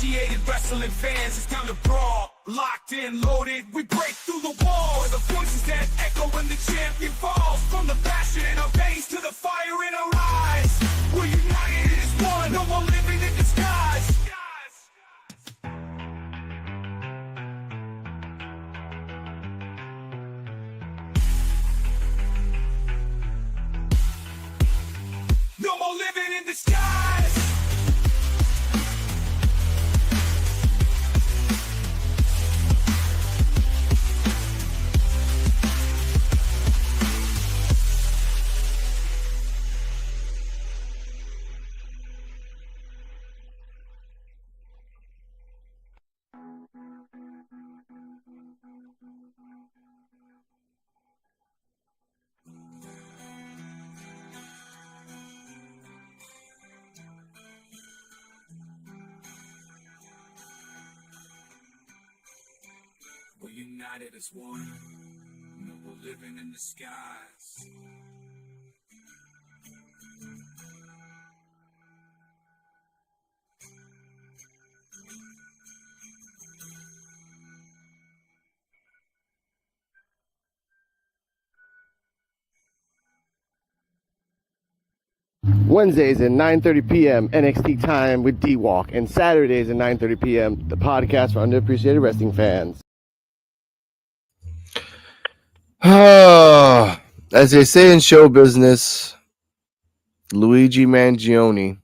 Uninitiated wrestling fans, it's time to brawl. Locked in, loaded, we break through the walls. The voices that echo when the champion falls. From the passion in our veins to the fire in our eyes. We're united as one, no more living in disguise. No more living in disguise. We're united as one, no more living in disguise. Wednesdays at 9:30 p.m. NXT time with D-Walk, and Saturdays at 9:30 p.m. the podcast for underappreciated wrestling fans. As they say in show business, Luigi Mangione.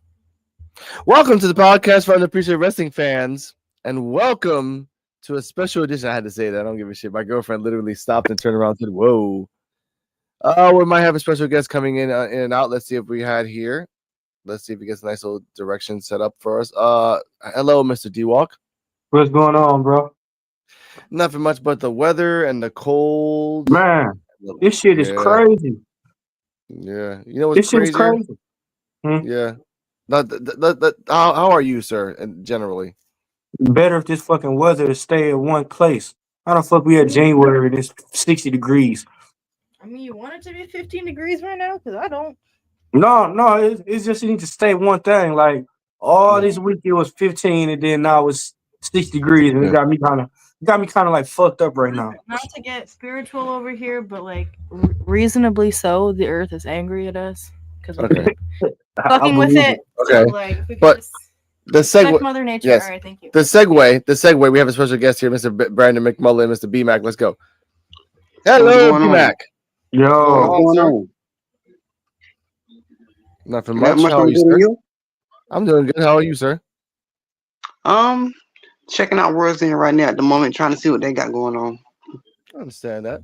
Welcome to the podcast for underappreciated wrestling fans, and welcome to a special edition. I had to say that. I don't give a shit. My girlfriend literally stopped and turned around and said, "Whoa." We might have a special guest coming in and out. Let's see if we had here. Let's see if he gets a nice little direction set up for us. Hello, Mr. D-Walk. What's going on, bro? Nothing much but the weather and the cold. Man, this shit is crazy. Yeah. You know what's this shit is crazy. Yeah. How are you, sir, and generally? Better if this fucking weather to stay in one place. How the fuck we at January and it's 60 degrees? I mean, you want it to be 15 degrees right now? Because I don't. No, it's just you need to stay one thing. Like, all this week it was 15 and then now it's 6 degrees. And it got me kind of like fucked up right now. Not to get spiritual over here, but like reasonably so, the earth is angry at us. Because we're fucking with it. Okay. So, like, but the segue. Mother Nature. Yes. All right, thank you. The segue. We have a special guest here, Mr. Brandon McMullen, Mr. B-Mac. Let's go. Hello, B-Mac. Yo, nothing much. How are you, sir? I'm doing good. How are you, sir? Checking out World's End right now at the moment, trying to see what they got going on. I understand that.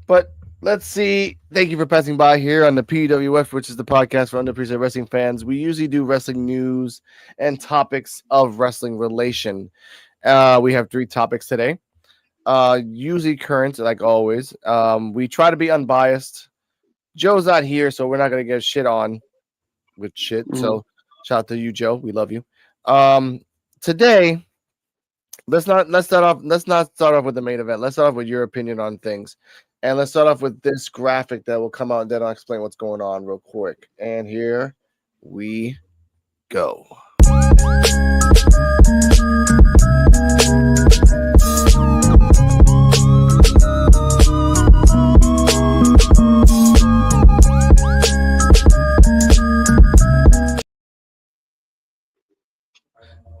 But let's see. Thank you for passing by here on the P.U.W.F, which is the podcast for underappreciated wrestling fans. We usually do wrestling news and topics of wrestling relation. We have 3 topics today. Usually current, like always. We try to be unbiased. Joe's not here, so we're not gonna get shit on with shit. So shout out to you, Joe. We love you. Today, let's not start off with the main event. Let's start off with your opinion on things. And let's start off with this graphic that will come out and then I'll explain what's going on real quick. And here we go.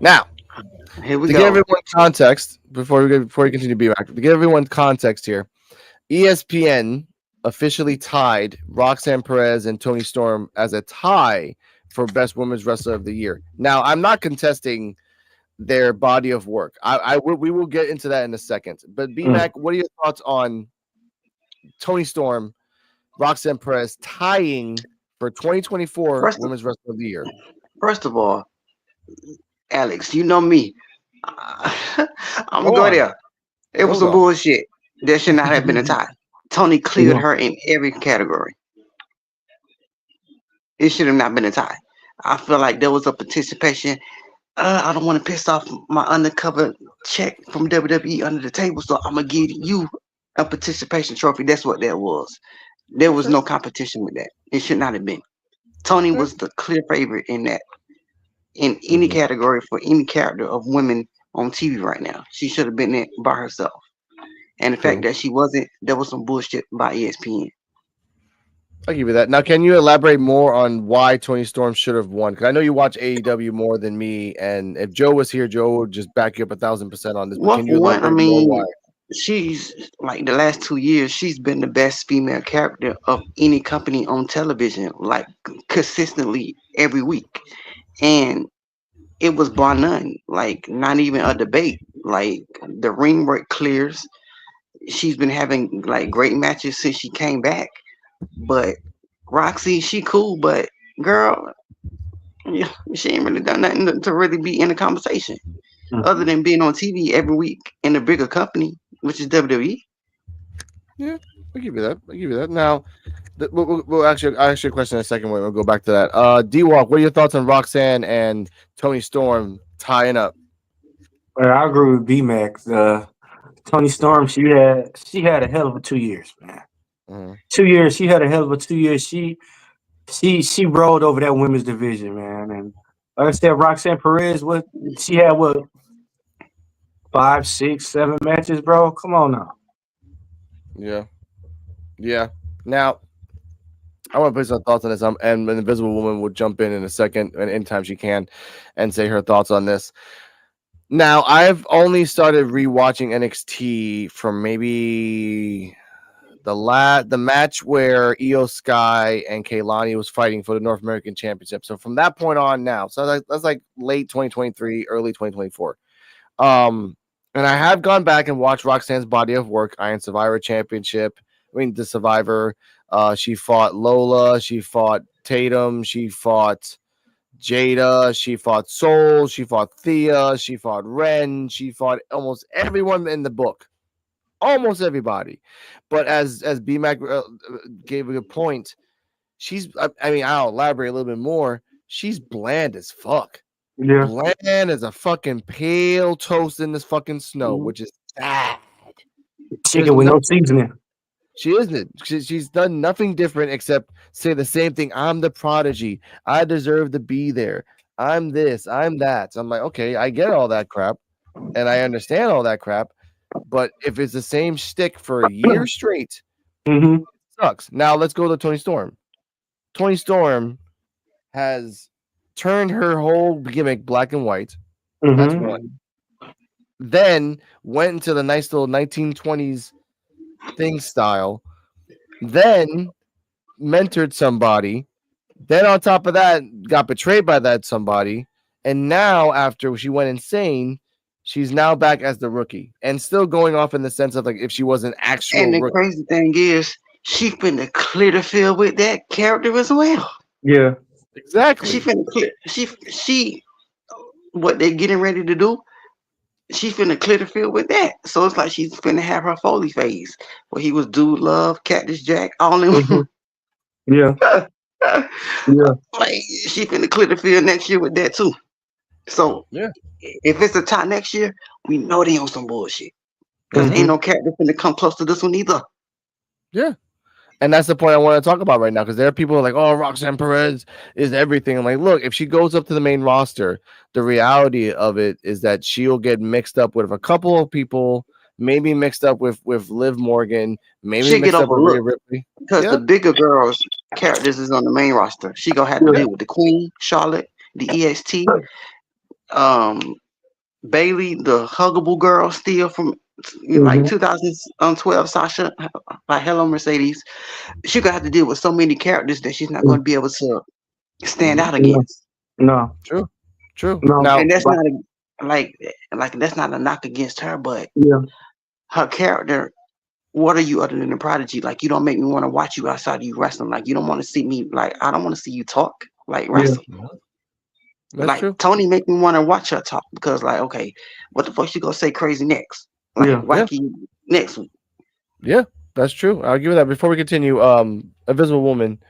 Now, here we to go. give everyone context, before we continue to be back, to give everyone context here, ESPN officially tied Roxanne Perez and Toni Storm as a tie for Best Women's Wrestler of the Year. Now, I'm not contesting their body of work. We will get into that in a second. But B-Mac, what are your thoughts on Toni Storm, Roxanne Perez tying for 2024 Women's Wrestler of the Year? First of all, Alex, you know me. I'm gonna go there. It was some bullshit. There should not have been a tie. Toni cleared her in every category. It should have not been a tie. I feel like there was a participation. I don't want to piss off my undercover check from WWE under the table, so I'm gonna give you a participation trophy. That's what that was. There was no competition with that. It should not have been. Toni was the clear favorite in that. in any category for any character of women on TV right now. She should have been there by herself. And the fact that she wasn't, that was some bullshit by ESPN. I'll give you that. Now, can you elaborate more on why Tony Storm should have won? Because I know you watch AEW more than me, and if Joe was here, Joe would just back you up 1,000% on this. But Well, can you for one, I elaborate more why? mean, she's like the last 2 years, she's been the best female character of any company on television, like consistently every week. And it was bar none, like not even a debate. Like the ring work clears. She's been having like great matches since she came back. But Roxy, she cool, but girl, yeah, she ain't really done nothing to really be in the conversation other than being on TV every week in a bigger company, which is WWE. Yeah, I'll give you that. I'll give you that. Now, we'll actually, I'll ask you a question in a second. We'll go back to that. D-Walk, what are your thoughts on Roxanne and Tony Storm tying up? Well, I agree with B-Max. Tony Storm, she had a hell of a 2 years, man. 2 years, she had a hell of a 2 years. She rolled over that women's division, man. And like I said, Roxanne Perez, she had 5, 6, 7 matches, bro. Come on now. Yeah. Yeah. Now, I want to put some thoughts on this. And an Invisible Woman will jump in a second, and anytime she can, and say her thoughts on this. Now, I've only started rewatching NXT from maybe the match where Io Sky and Kaylani was fighting for the North American Championship. So from that point on now, so that's like late 2023, early 2024. And I have gone back and watched Roxanne's body of work, Iron Survivor Championship. I mean, the Survivor. She fought Lola. She fought Tatum. She fought Jada. She fought Soul. She fought Thea. She fought Ren. She fought almost everyone in the book. Almost everybody. But as B-Mac gave a good point, I mean, I'll elaborate a little bit more. She's bland as fuck. Yeah. Bland as a fucking pale toast in this fucking snow, which is sad. Chicken with no seasoning. She isn't. She's done nothing different except say the same thing. I'm the prodigy. I deserve to be there. I'm this. I'm that. So I'm like, okay, I get all that crap, and I understand all that crap. But if it's the same shtick for a year straight, it sucks. Now let's go to Tony Storm. Tony Storm has turned her whole gimmick black and white. That's one. Then went into the nice little 1920s thing style. Then mentored somebody. Then on top of that, got betrayed by that somebody. And now after she went insane, she's now back as the rookie and still going off in the sense of like if she was an actual And the rookie. crazy thing is, she finna clear the field with that character as well. Yeah, exactly. She finna clear. She what they're getting ready to do. She finna clear the field with that. So it's like she's finna have her Foley phase where he was Dude Love, Cactus Jack, all in one. Yeah. Yeah. Like she finna clear the field next year with that too. So yeah, if it's a tie next year, we know they on some bullshit. Because ain't no character finna come close to this one either. Yeah. And that's the point I want to talk about right now, because there are people who are like, oh, Roxanne Perez is everything. I'm like, look, if she goes up to the main roster, the reality of it is that she'll get mixed up with a couple of people, maybe mixed up with Liv Morgan, maybe She'll mixed get up with overlooked. Rhea Ripley. Because the bigger girls characters is on the main roster. She gonna have to deal with the Queen, Charlotte, the EST, Bailey, the huggable girl still from like 2012, Sasha, by Hello Mercedes. She gonna have to deal with so many characters that she's not gonna be able to stand out against. No. True. No. Now, And that's not like that's not a knock against her, but her character. What are you other than a prodigy? Like, you don't make me want to watch you outside of you wrestling. Like, you don't want to see me. Like, I don't want to see you talk like wrestle. That's like true. Tony make me want to watch her talk because, like, okay, what the fuck she gonna say crazy next? Like, wacky next week. Yeah, that's true. I'll give you that. Before we continue, Invisible Woman,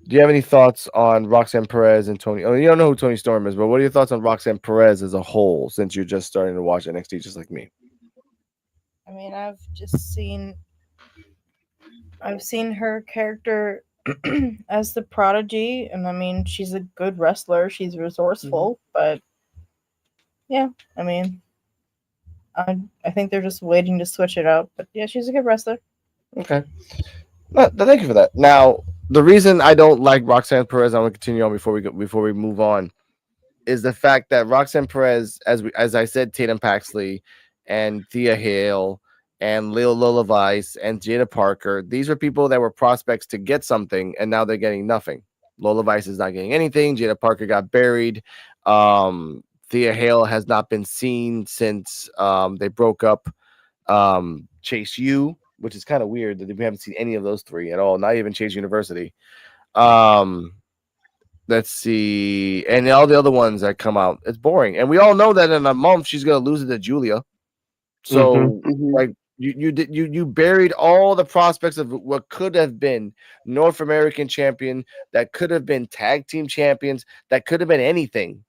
do you have any thoughts on Roxanne Perez and Tony? Oh, you don't know who Tony Storm is, but what are your thoughts on Roxanne Perez as a whole since you're just starting to watch NXT just like me? I mean, I've seen her character as the prodigy, and I mean, she's a good wrestler. She's resourceful, but yeah, I mean, I think they're just waiting to switch it up. But yeah, she's a good wrestler. Okay. Thank you for that. Now, the reason I don't like Roxanne Perez, I'm gonna continue on before we move on, is the fact that Roxanne Perez, as I said, Tatum Paxley and Thea Hale and Lola Vice and Jada Parker, these are people that were prospects to get something, and now they're getting nothing. Lola Vice is not getting anything. Jada Parker got buried. Thea Hale has not been seen since they broke up. Chase U, which is kind of weird that we haven't seen any of those three at all, not even Chase University. Let's see, and all the other ones that come out, it's boring, and we all know that in a month she's gonna lose it to Julia. So like you buried all the prospects of what could have been North American champion, that could have been tag team champions, that could have been anything,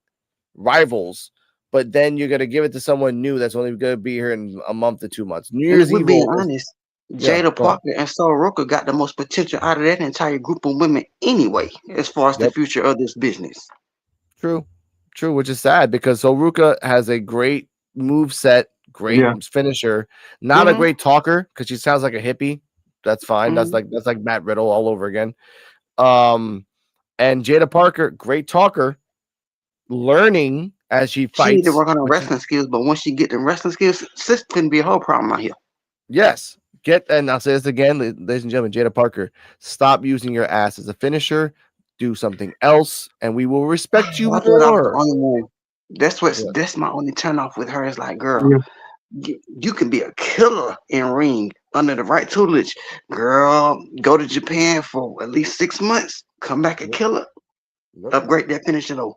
rivals. But then you're gonna give it to someone new that's only gonna be here in a month to 2 months. New And if Year's we're Eve. being honest, Yeah, Jada go on. Parker and Soroka got the most potential out of that entire group of women anyway, as far as the future of this business. True, which is sad because Soruka has a great move set, great Yeah. finisher, not a great talker because she sounds like a hippie. That's fine. Mhm. That's like Matt Riddle all over again. And Jada Parker, great talker, learning as she She need to fights. work on her wrestling skills, but once she get the wrestling skills, sis couldn't be a whole problem out here. Yes, and I'll say this again, ladies and gentlemen, Jada Parker, stop using your ass as a finisher. Do something else, and we will respect you I thought I was the more. only one. Yeah. That's my only turn off with her. Is like, girl, Yeah. you can be a killer in ring under the right tutelage. Girl, go to Japan for at least 6 months. Come back a killer. Upgrade that finisher though.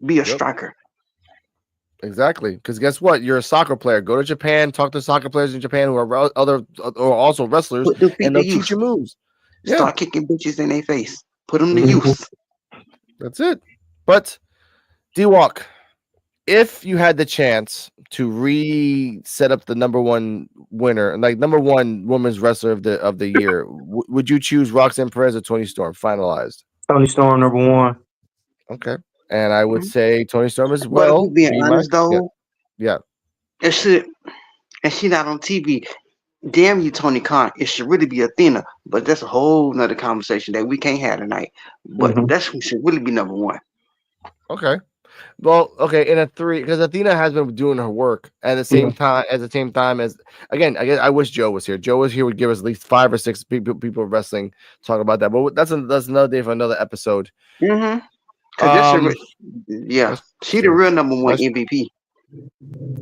Be a striker. Exactly, because guess what? You're a soccer player. Go to Japan, talk to soccer players in Japan who are also wrestlers, Put them feet and to they'll teach use. you moves. Yeah, Start kicking bitches in their face. Put them to Mhm. use. that's it. But D-Walk, if you had the chance to reset up the number one winner, like number one women's wrestler of the year, would you choose Roxanne Perez or Toni Storm? Finalized. Tony Storm #1. Okay, and I would say Toni Storm as But if well. we're being Be my honest though, yeah. it should, and she not on TV. Damn you, Tony Khan. It should really be Athena, but that's a whole nother conversation that we can't have tonight. But Mhm. that's who should really be number one. Okay. Well, okay, in a 3, because Athena has been doing her work at the same time. At the same time as, again, I wish Joe was here. Joe was here, would give us at least 5 or 6 people wrestling talk about that. But that's another day for another episode. Mm-hmm. Cause Um, yeah, she the true. real number one That's MVP.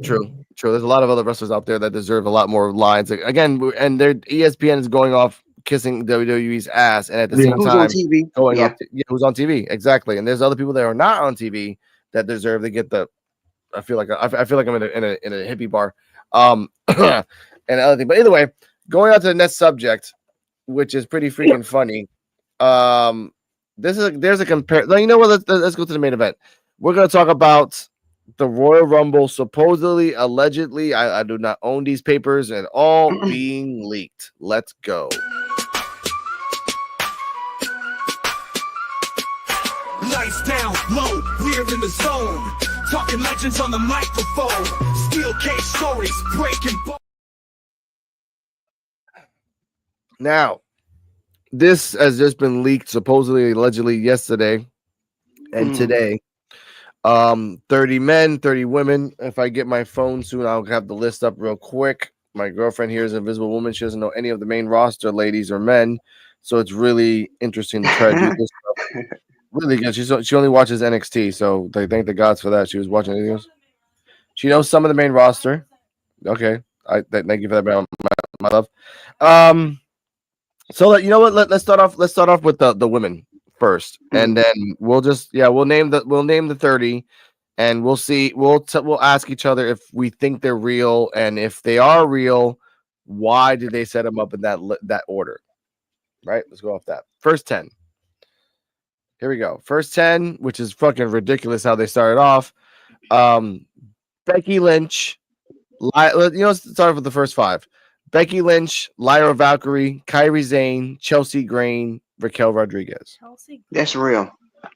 true. There's a lot of other wrestlers out there that deserve a lot more lines. Like, again, and their ESPN is going off kissing WWE's ass, and at the same Who's on time TV? going Yeah. off. Who's on TV? Exactly. And there's other people that are not on TV that deserve to get the. I feel like I'm in a hippie bar. And other thing, but either way, going on to the next subject, which is pretty freaking funny. There's a compare. You know what? Let's go to the main event. We're gonna talk about the Royal Rumble, supposedly, allegedly. I do not own these papers, and all being leaked. Let's go. Lights down, low, we're in the zone. Talking legends on the microphone. Steel cage stories, breaking bones. Now, this has just been leaked, supposedly, allegedly, yesterday and today. 30 men, 30 women. If I get my phone soon, I'll have the list up real quick. My girlfriend here is an Invisible Woman. She doesn't know any of the main roster, ladies or men. So it's really interesting to try to do this stuff. Really good. She only watches NXT, so they thank the gods for that. She was watching anything else. She knows some of the main roster. Okay, thank you for that, my love. So you know what? Let's start off. Let's start off with the women first, and then we'll name the 30, and we'll see. We'll ask each other if we think they're real, and if they are real, why did they set them up in that order? Right. Let's go off that. First 10. Here we go. First 10, which is fucking ridiculous how they started off. Becky Lynch. Let's start with the first 5. Becky Lynch, Lyra Valkyrie, Kairi Sane, Chelsea Green, Raquel Rodriguez. Chelsea. That's real.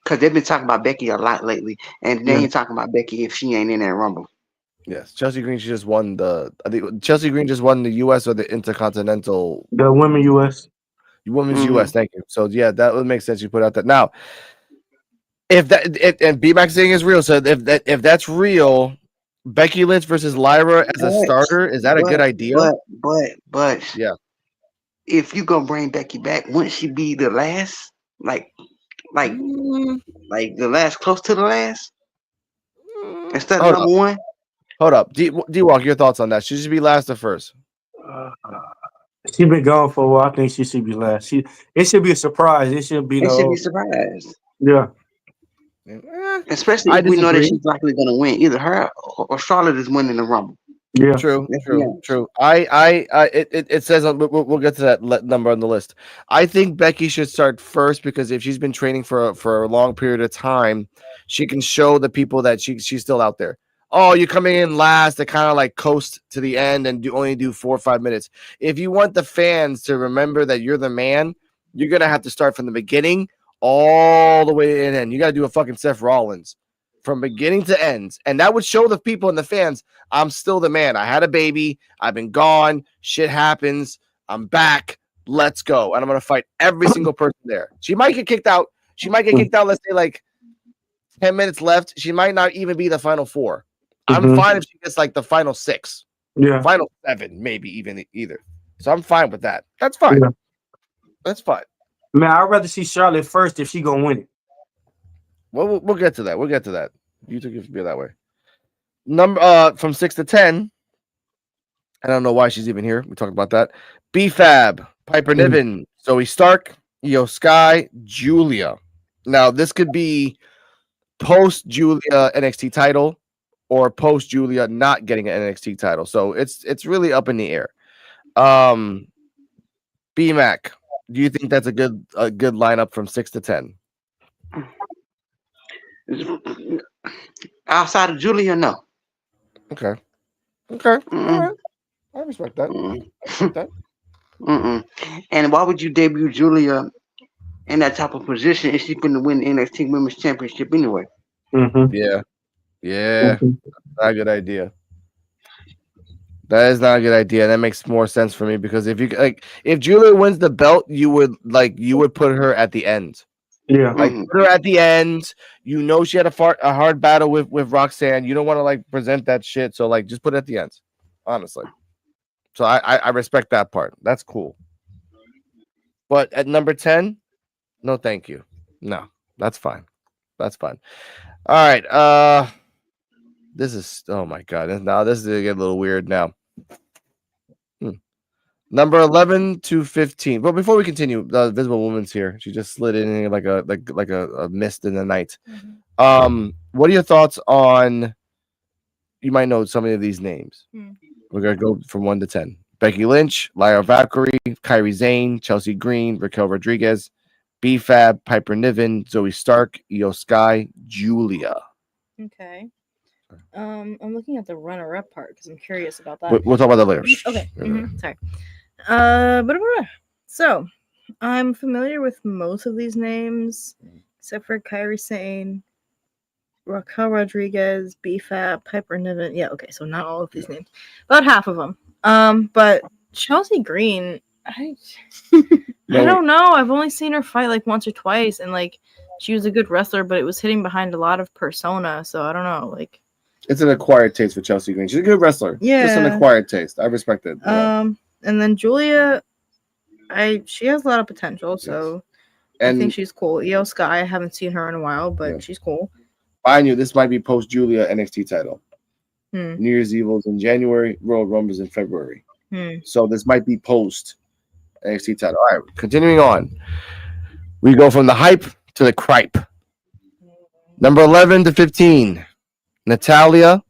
Cause they've been talking about Becky a lot lately, and they Yeah. ain't talking about Becky if she ain't in that Rumble. Yes, Chelsea Green. She just won the. I think Chelsea Green just won the U.S. or the Intercontinental The women US. Women's Mhm. U.S. Thank you. So yeah, that would make sense. You put out that now. If and B-Max thing is real, so if that's real, Becky Lynch versus Lyra as a But starter, is that a good idea? but Yeah. if you gonna bring Becky back, wouldn't she be the last? Like Mm, the last, close to the last, instead of hold up, number one. hold up. D-Walk, your thoughts on that? She should be last or first? Uh, she been gone for a while. I think she should be last. It should be a surprise. It should be They should be no. surprised, Yeah. Eh, especially I if we know that disagree. she's likely gonna win. Either her or Charlotte is winning the Rumble. Yeah. True, Let's be true, honest. true. It says we'll get to that number on the list. I think Becky should start first because if she's been training for a long period of time, she can show the people that she's still out there. Oh, you're coming in last to kind of like coast to the end and only do 4 or 5 minutes. If you want the fans to remember that you're the man, you're gonna have to start from the beginning all the way to the end. You got to do a fucking Seth Rollins from beginning to end, and that would show the people and the fans I'm still the man. I had a baby. I've been gone. Shit happens. I'm back. Let's go. And I'm going to fight every single person there. She might get kicked out. She might get kicked out, let's say, like 10 minutes left. She might not even be the final 4. I'm Mhm. fine if she gets like the final 6, Yeah. final 7, maybe even either. So I'm fine with that. That's fine. Yeah. That's fine. Man, I'd rather see Charlotte first if she gonna win it. Well, we'll get to that. We'll get to that. You took it from that way. Number from 6 to 10. I don't know why she's even here. We talked about that. B.F.A.B, Piper Niven, Zoe Stark, Io Sky, Julia. Now, this could be post Julia NXT title or post Julia not getting an NXT title. So it's really up in the air. B-Mac, do you think that's a good lineup from 6 to 10? Outside of Julia, no. Okay. All Mm-mm. right. I respect that. Mm-mm. I respect that. Mm-mm. And why would you debut Julia in that type of position if she's going to win the NXT Women's Championship anyway? Mm-hmm. Yeah. Not a good idea. That is not a good idea. That makes more sense for me because if Julia wins the belt, you would put her at the end. Yeah. Like put her at the end. You know she had a hard battle with Roxanne. You don't want to like present that shit. So like just put it at the end. Honestly. So I respect that part. That's cool. But at number 10, no thank you. No, that's fine. That's fine. All right. This is oh my god. Now this is gonna get a little weird now. Number 11 to 15. But before we continue, the Visible Woman's here. She just slid in like a mist in the night. Mm-hmm. What are your thoughts on? You might know some of these names. We're gonna go from 1 to 10. Becky Lynch, Lyra Valkyrie, Kairi Sane, Chelsea Green, Raquel Rodriguez, B.F.A.B, Piper Niven, Zoe Stark, Io Sky, Julia. Okay. I'm looking at the runner-up part because I'm curious about that. We'll talk about that later. Okay. Sorry. So I'm familiar with most of these names except for Kairi Sane, Raquel Rodriguez, B.F.A.B, Piper Niven. Yeah, okay, so not all of these names, about half of them. But Chelsea Green, I don't know. I've only seen her fight like once or twice, and like she was a good wrestler, but it was hitting behind a lot of persona. So I don't know, like. It's an acquired taste for Chelsea Green. She's a good wrestler. Yeah. Just an acquired taste. I respect it. And then Julia, she has a lot of potential, so I think she's cool. Io Sky, I haven't seen her in a while, but she's cool. Mind you, this might be post Julia NXT title. Hmm. New Year's Eve was in January, Royal Rumble's in February. So this might be post NXT title. All right, continuing on. We go from the hype to the cripe. Number 11 to 15. Natalia,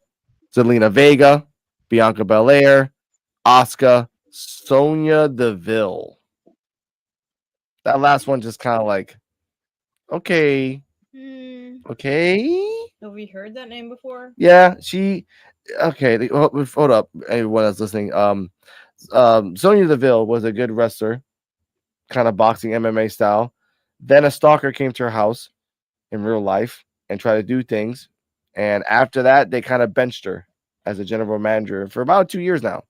Zelina Vega, Bianca Belair, Asuka, Sonya Deville. That last one just kind of like, okay. Have we heard that name before? Yeah, okay. Hold up, everyone that's listening. Sonya Deville was a good wrestler, kind of boxing MMA style. Then a stalker came to her house in real life and tried to do things. And after that, they kind of benched her as a general manager for about 2 years now.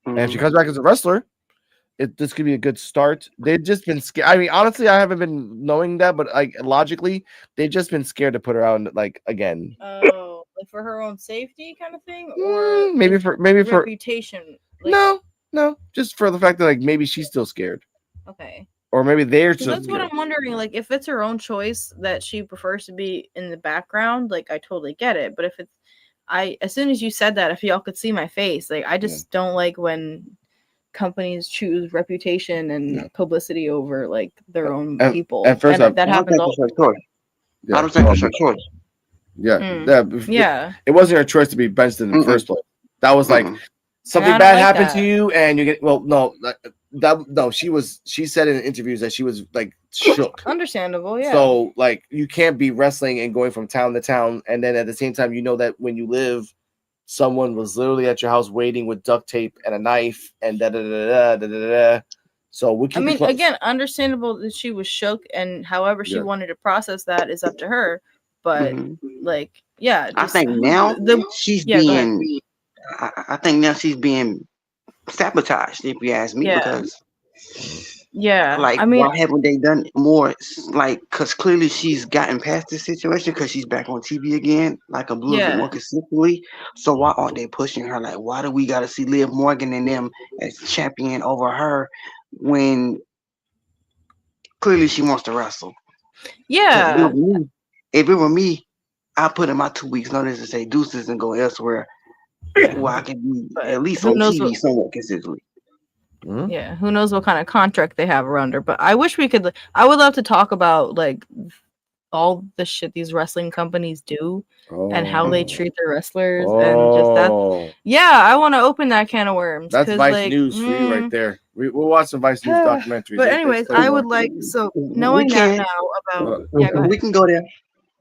And if she comes back as a wrestler, this could be a good start. They've just been scared. I mean, honestly, I haven't been knowing that, but like logically, they've just been scared to put her out like again. Oh, like for her own safety kind of thing, or maybe for reputation. Like, no, just for the fact that like maybe she's still scared, okay. or maybe they're still That's scared. what I'm wondering. Like, if it's her own choice that she prefers to be in the background, like I totally get it. But if it's, as soon as you said that, if y'all could see my face, like I just don't like when companies choose reputation and publicity over like their own people. At first, that happens all the time. I don't think it's her choice. Yeah. It wasn't her choice to be benched in the first place. That was like something bad happened to you, and you get she said in interviews that she was like shook. Understandable, yeah. So like you can't be wrestling and going from town to town, and then at the same time you know that when you live, someone was literally at your house waiting with duct tape and a knife and da da da da da da. So again, understandable that she was shook, and however she wanted to process that is up to her. But like, yeah, I think now she's being. I think now she's being sabotaged, if you ask me, because like, I mean, why haven't they done more? Like, because clearly she's gotten past this situation because she's back on TV again, like a little bit more consistently. So why aren't they pushing her? Like, why do we got to see Liv Morgan and them as champion over her when clearly she wants to wrestle? Yeah. If it were me, I put in my 2 weeks notice to say deuces and go elsewhere. Well, I can be at least on TV somewhat consistently. Yeah, who knows what kind of contract they have her under? But I wish we could. I would love to talk about like all the shit these wrestling companies do and how they treat their wrestlers and just that. Yeah, I want to open that can of worms. That's Vice News for you right there. We'll watch some Vice News documentaries. But anyways, I would like knowing that now about. Yeah, go ahead. We can go there.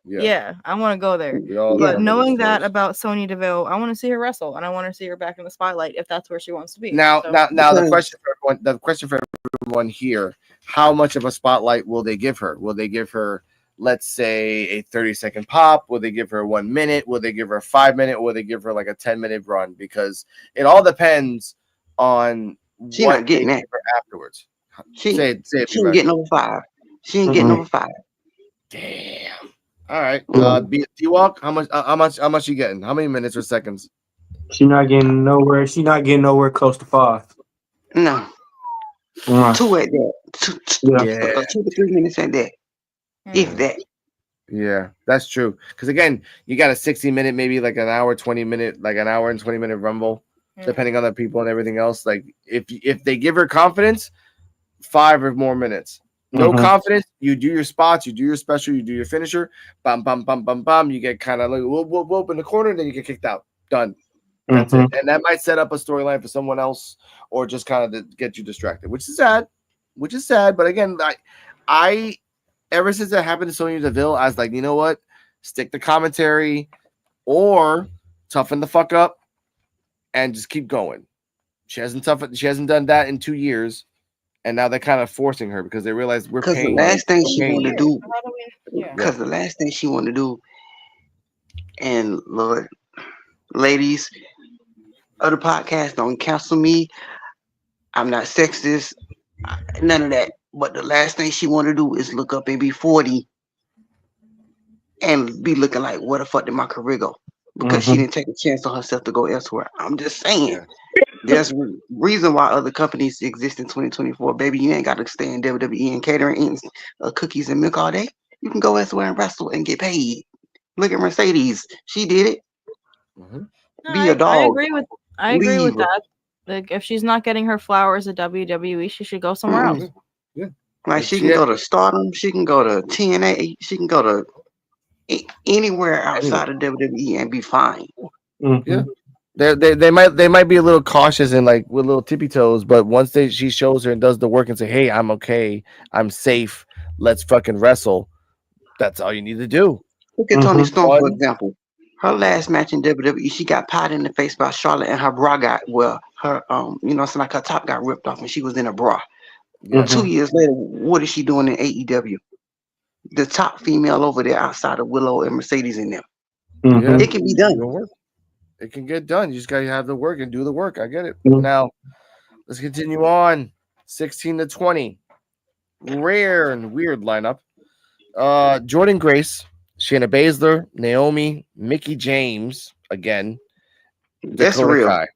Yeah, I want to go there. But knowing that about Sonya Deville, I want to see her wrestle, and I want to see her back in the spotlight if that's where she wants to be. Now, the question for everyone here: how much of a spotlight will they give her? Will they give her, let's say, a 30-second pop? Will they give her 1 minute? Will they give her a 5 minute? Or will they give her like a 10-minute run? Because it all depends on she what not getting that afterwards. She ain't getting over 5. She ain't getting over 5. Damn. All right, D-Walk, how much you getting? How many minutes or seconds? She's not getting nowhere. She's not getting nowhere close to 5. No. 2 at that. 2 to 3 minutes at that. If that. Yeah, that's true. Because again, you got a 60-minute, maybe like an hour, 20-minute, like an hour and 20-minute rumble, depending on the people and everything else. Like if they give her confidence, 5 or more minutes. No confidence, you do your spots, you do your special, you do your finisher, bam, bam, bam, bam, bam. You get kind of like whoop in the corner, then you get kicked out. Done. That's it. And that might set up a storyline for someone else, or just kind of get you distracted, which is sad. But again, I ever since that happened to Sonya Deville, I was like, you know what? Stick to commentary, or toughen the fuck up, and just keep going. She hasn't done that in 2 years. And now they're kind of forcing her because they realize we're paying. The last thing she wanted to do, because the last thing she wanted to do, and Lord, ladies, other podcasts don't cancel me. I'm not sexist, none of that. But the last thing she wanted to do is look up and be 40 and be looking like, where the fuck did my career go? Because she didn't take a chance on herself to go elsewhere. I'm just saying. Yeah. There's a reason why other companies exist in 2024, baby. You ain't got to stay in WWE and catering, eating cookies and milk all day. You can go elsewhere and wrestle and get paid. Look at Mercedes; she did it. Be a dog. I agree with that. Like, if she's not getting her flowers at WWE, she should go somewhere else. Yeah, like she can go to Stardom, she can go to TNA, she can go to anywhere outside of WWE and be fine. Yeah. They might be a little cautious and like with little tippy toes, but once she shows her and does the work and say, "Hey, I'm okay, I'm safe, let's fucking wrestle," that's all you need to do. Look at Toni Storm, for example. Her last match in WWE, she got pied in the face by Charlotte, and her bra got her like her top got ripped off, and she was in a bra. Yeah. 2 years later, what is she doing in AEW? The top female over there outside of Willow and Mercedes in them. Yeah. It can be done. It'll work. It can get done. You just gotta have the work and do the work. I get it. Mhm. Now, let's continue on. 16 to 20. Rare and weird lineup. Jordan Grace, Shayna Baszler, Naomi, Mickey James again, That's Dakota real. Kai.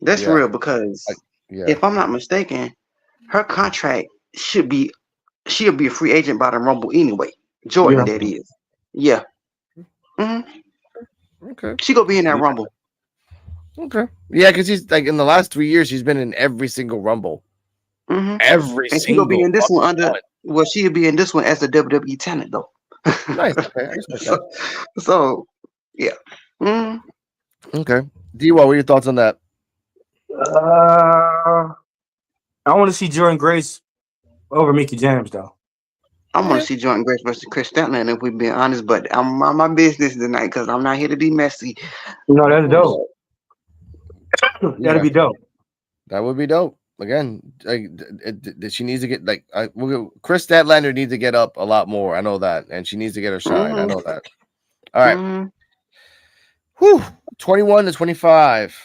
That's Yeah. real because Yeah. if I'm not mistaken, her contract she'll be a free agent by the Rumble anyway. Jordan, Yeah. that is. Yeah. hmm Okay. She gonna be in that Rumble. Okay. Yeah, because she's like in the last 3 years, she's been in every single Rumble. hmm Every And she gonna be single in this one fucking under. one. Well, she'll be in this one as a WWE talent though. Nice. Okay. I respect so, that. so, yeah. Mhm. Okay. D, what were your thoughts on that? I want to see Jordan Grace over Mickey James though. I want to see Jordan Grace versus Chris Statlander if we're being honest, but I'm on my business tonight because I'm not here to be messy. No, that's dope. That'd be dope. That would be dope. Again, like, she needs to get like Chris Statlander needs to get up a lot more. I know that, and she needs to get her shine. I know that. All right. Mhm. Whew. 21 to 25.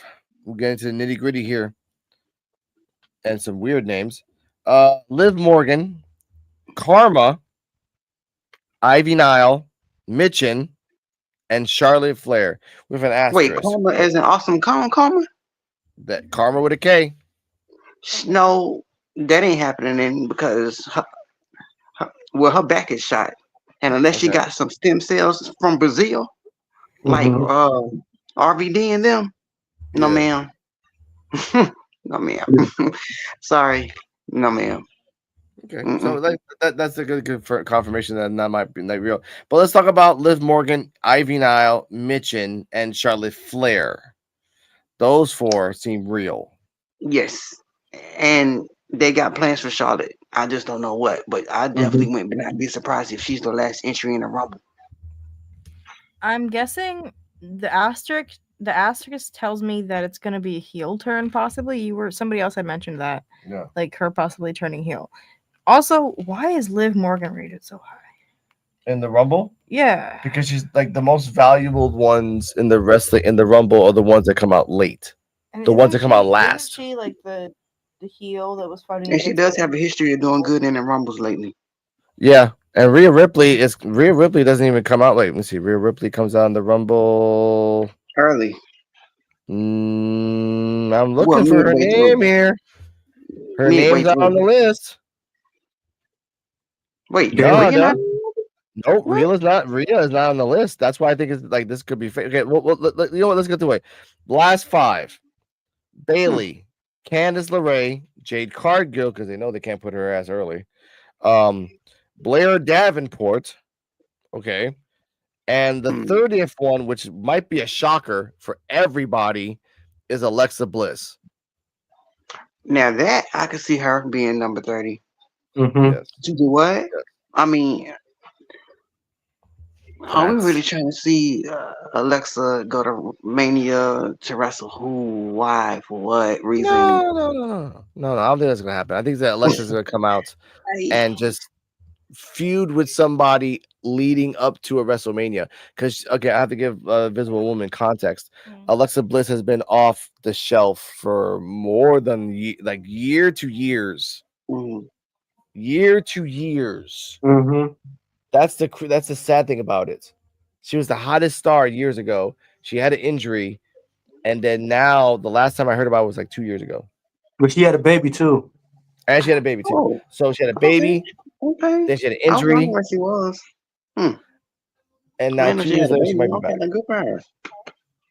We'll get into the nitty gritty here, and some weird names. Liv Morgan, Karma, Ivy Nile, Mitchin, and Charlotte Flair with an Wait, asterisk. Karma as an awesome Karma? That Karma with a K. No, that ain't happening then because her back is shot, and unless she Okay. got some stem cells from Brazil, like RVD and them, no Yeah. ma'am, no ma'am, sorry, no ma'am. Okay, Mm-mm. so that's a good confirmation that might be like real. But let's talk about Liv Morgan, Ivy Nile, Mitchin, and Charlotte Flair. Those four seem real. Yes, and they got plans for Charlotte. I just don't know what, but I definitely wouldn't not be surprised if she's the last entry in the Rumble. I'm guessing the asterisk tells me that it's gonna be a heel turn, possibly. Somebody else had mentioned that. Yeah. Like her possibly turning heel. Also, why is Liv Morgan rated so high? In the Rumble? Yeah. Because she's like the most valuable ones in the wrestling in the Rumble are the ones that come out late. And The ones that isn't come out she- last. Isn't she like the heel that was fighting? And she against does her- have a history of doing good in the Rumbles lately. Yeah. And Rhea Ripley doesn't even come out late. Let me see. Rhea Ripley comes out in the Rumble Early. I'm looking for her midway name through. here. Her Midway name's not on the through. list. Wait, No, Rhea no. not? Nope, What? Rhea is not on the list. That's why I think it's like this could be fake. Okay, well, you know what? Let's get to it. Last five: Bailey, Candice LeRae, Jade Cargill, because they know they can't put her ass early. Blair Davenport, okay, and the 30th one, which might be a shocker for everybody, is Alexa Bliss. Now that I could see her being number 30. Yes. To do what? Yes. I mean, are we That's- really trying to see Alexa go to Mania to wrestle who, why, for what reason? No. I don't think that's gonna happen. I think that Alexa's gonna come out and just feud with somebody leading up to a WrestleMania. Because I have to give Visible Woman context. Alexa Bliss has been off the shelf for more than year to years. Mhm. Year to years. That's the sad thing about it. She was the hottest star years ago. She had an injury, and then now the last time I heard about it was like 2 years ago. But she had a baby too. And she had a baby too. Oh, So she had a baby, okay. then she had an I was injury, wondering where she was. and now Man, 2 she years had a later she baby. might be Okay, back. good for her.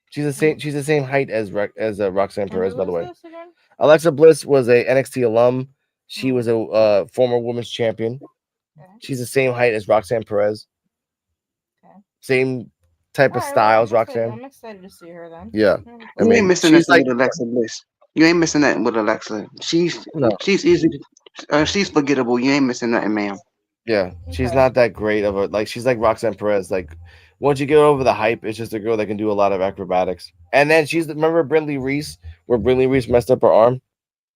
She's the same height as Roxanne Perez, by the way. Who is this again? Alexa Bliss was a NXT alum. She was a former women's champion. Okay. She's the same height as Roxanne Perez. Okay. Same type of style as Roxanne. I'm excited to see her then. Yeah. I You mean, ain't missing she's nothing like with Alexa Bliss. You ain't missing nothing with Alexa. She's easy. She's forgettable. You ain't missing nothing, ma'am. yeah, she's Okay. not that great of a she's like Roxanne Perez. Like once you get over the hype, it's just a girl that can do a lot of acrobatics. And then remember Brinley Reese, where Brinley Reese messed up her arm?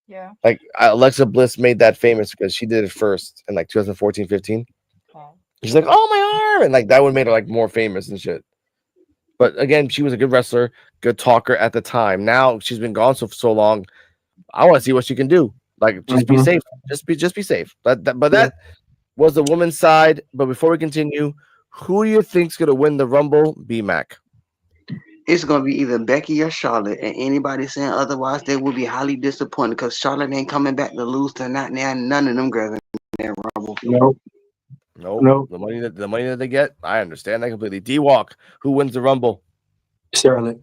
Yeah. Like Alexa Bliss made that famous because she did it first in like 2014, 15. Okay. She's like, "Oh my arm," and like that would made her like more famous and shit. But again, she was a good wrestler, good talker at the time. Now she's been gone so long. I want to see what she can do. Like, just be Mhm. safe. Just be safe. But Yeah. that was the woman's side. But before we continue, who do you think's gonna win the Rumble? B Mac. It's gonna be either Becky or Charlotte, and anybody saying otherwise, they will be highly disappointed because Charlotte ain't coming back to lose tonight. Now none of them girls in that Rumble. No. Nope. No. The money that they get, I understand that completely. D Walk, who wins the Rumble? Charlotte.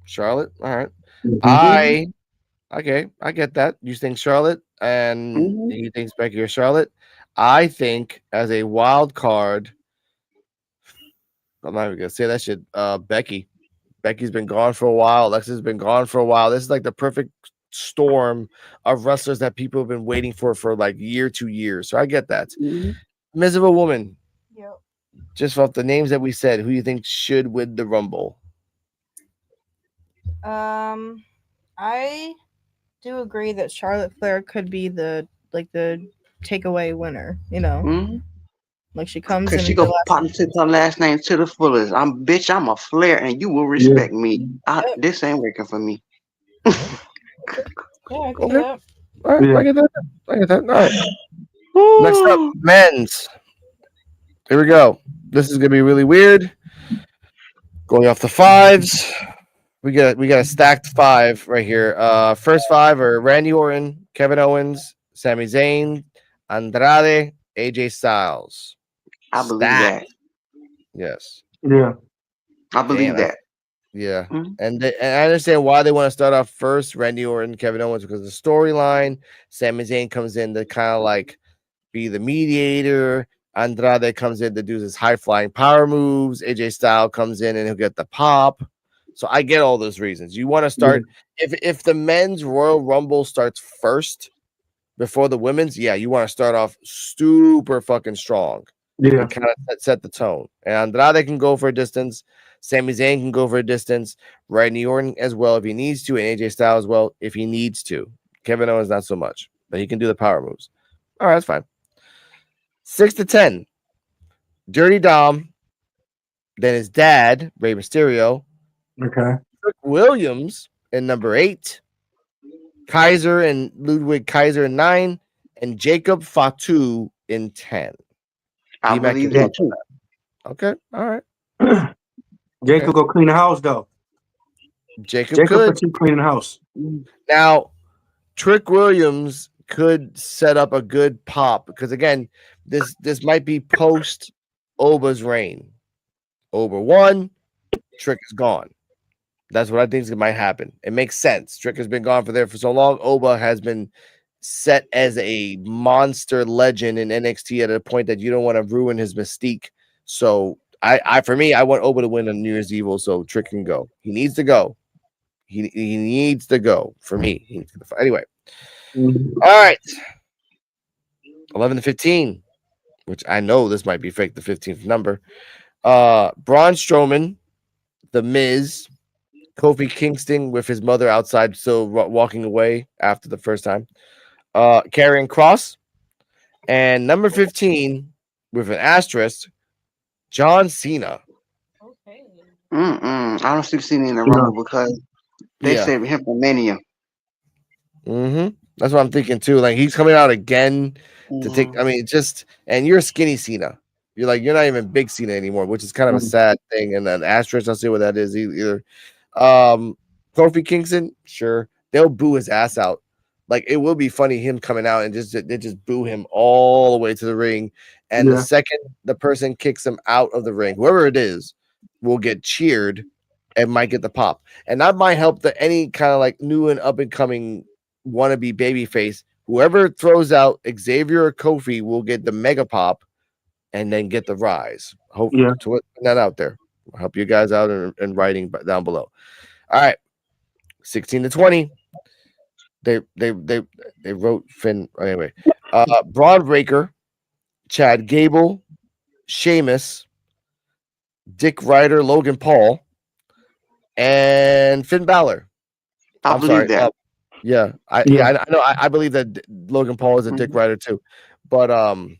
Charlotte. All right. Mhm. Mm-hmm. I get that. You think Charlotte, and Mm-hmm. he thinks Becky or Charlotte. I think as a wild card, I'm not even gonna say that shit. Becky. Becky's been gone for a while. Alexa's been gone for a while. This is like the perfect storm of wrestlers that people have been waiting for like year 2 years. So I get that. Mm-hmm. Miserable woman. Yep. Just off the names that we said, who you think should win the Rumble? I do agree that Charlotte Flair could be the takeaway winner. Mm-hmm. Like she comes Cause in she the go last. politics her last name to the fullest. I'm a Flair, and you will Yeah. respect me. Yep. This ain't working for me. Yeah, I can Okay. do that. All right. Yeah. I get that. I get that. All right. Next up, men's. Here we go. This is gonna be really weird. Going off the fives. We got a stacked five right here. First five are Randy Orton, Kevin Owens, Sami Zayn, Andrade, AJ Styles. I believe Stacked. that. Yes. Yeah. I believe Damn. that. Yeah. Mhm. And I understand why they want to start off first, Randy Orton, Kevin Owens, because the storyline. Sami Zayn comes in to kind of like be the mediator. Andrade comes in to do his high flying power moves. AJ Styles comes in and he'll get the pop. So I get all those reasons. You want to start if the men's Royal Rumble starts first before the women's, yeah, you want to start off super fucking strong Yeah. and kind of set the tone. And Andrade can go for a distance. Sami Zayn can go for a distance. Randy Orton as well if he needs to, and AJ Styles as well if he needs to. Kevin Owens not so much, but he can do the power moves. All right, that's fine. 6 to 10. Dirty Dom, then his dad, Rey Mysterio, Okay. Rick Williams in number 8, Kaiser and Ludwig Kaiser in 9, and Jacob Fatu in 10. I D-Mac, believe your that thoughts on too. that? Okay, all right. Jacob Okay. go clean the house though. Jacob Jacob could. for two cleaning the house. Now, Trick Williams could set up a good pop because again, this might be post Oba's reign. Oba won, Trick is gone. That's what I think might happen. It makes sense. Trick has been gone for so long. Oba has been set as a monster legend in NXT at a point that you don't want to ruin his mystique. So for me, I want Oba to win on New Year's Evil so Trick can go. He needs to go. He needs to go for me. He needs to go. Anyway, Mhm. all right. 11 to 15, which I know this might be fake, the 15th number. Braun Strowman, The Miz, Kofi Kingston with his mother outside still walking away after the first time. Karrion Kross. And number 15 with an asterisk, John Cena. Okay. I don't see Cena in the No. Rumble because they Yeah. saved him for Mania. That's what I'm thinking too. Like he's coming out again to take. Mhm. I mean, and you're skinny Cena. You're not even big Cena anymore, which is kind of a sad thing. And then asterisk, I'll see what that is either. Kofi Kingston, sure, they'll boo his ass out. Like it will be funny him coming out and they just boo him all the way to the ring. And the Yeah. second the person kicks him out of the ring, whoever it is, will get cheered and might get the pop. And that might help any kind of like new and up and coming wannabe babyface. Whoever throws out Xavier or Kofi will get the mega pop and then get the rise. Hopefully, Yeah. to put that out there. I'll help you guys out in writing down below. All right, 16 to 20. They wrote Finn anyway. Braun Breaker, Chad Gable, Sheamus, Dick Ryder, Logan Paul, and Finn Balor. I I'm believe sorry. that. Yeah, I know. I believe that Logan Paul is a dick rider too, but I'm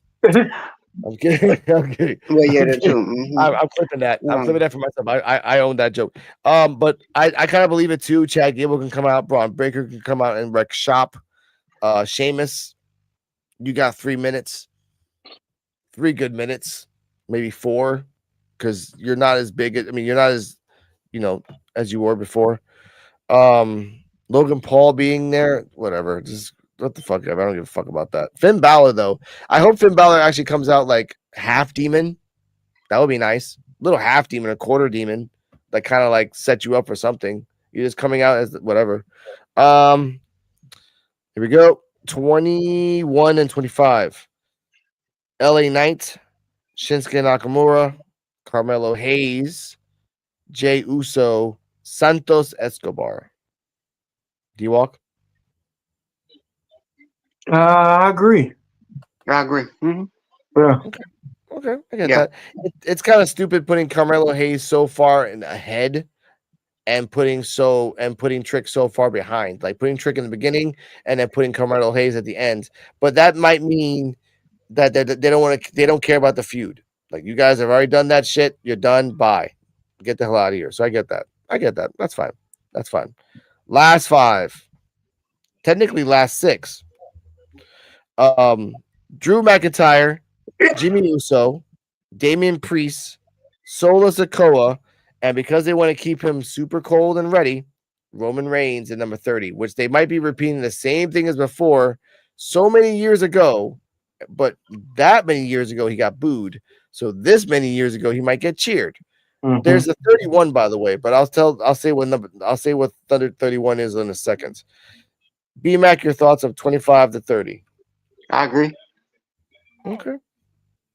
kidding. I'm kidding. Yeah, I'm that kidding. too. Mm-hmm. I'm clipping that. I'm Yeah. clipping that for myself. I own that joke. But I kind of believe it too. Chad Gable can come out. Braun Breaker can come out and wreck shop. Sheamus, you got 3 minutes, 3 good minutes, maybe 4, because you're not as big. I mean, you're not as as you were before. Logan Paul being there, whatever. Just what the fuck ever. I don't give a fuck about that. Finn Balor though, I hope Finn Balor actually comes out like half demon. That would be nice. Little half demon, a quarter demon, that kind of like set you up for something. You're just coming out as whatever. Here we go. 21 and 25. LA Knight, Shinsuke Nakamura, Carmelo Hayes, Jay Uso, Santos Escobar. D-Walk? I agree. I agree. Mm-hmm. Yeah. Okay, I get Yeah. that. It's kind of stupid putting Carmelo Hayes so far ahead and putting Trick so far behind. Like putting Trick in the beginning and then putting Carmelo Hayes at the end. But that might mean that they don't care about the feud. Like you guys have already done that shit. You're done. Bye. Get the hell out of here. So I get that. That's fine. That's fine. Last 5. Technically last 6. Drew McIntyre, Jimmy Uso, Damian Priest, Solo Sikoa, and because they want to keep him super cold and ready, Roman Reigns at number 30, which they might be repeating the same thing as before so many years ago, but that many years ago he got booed. So this many years ago he might get cheered. Mhm. There's a 31, by the way, but I'll say what Thunder 31 is in a second. B-Mac, your thoughts of 25 to 30. I agree. Okay.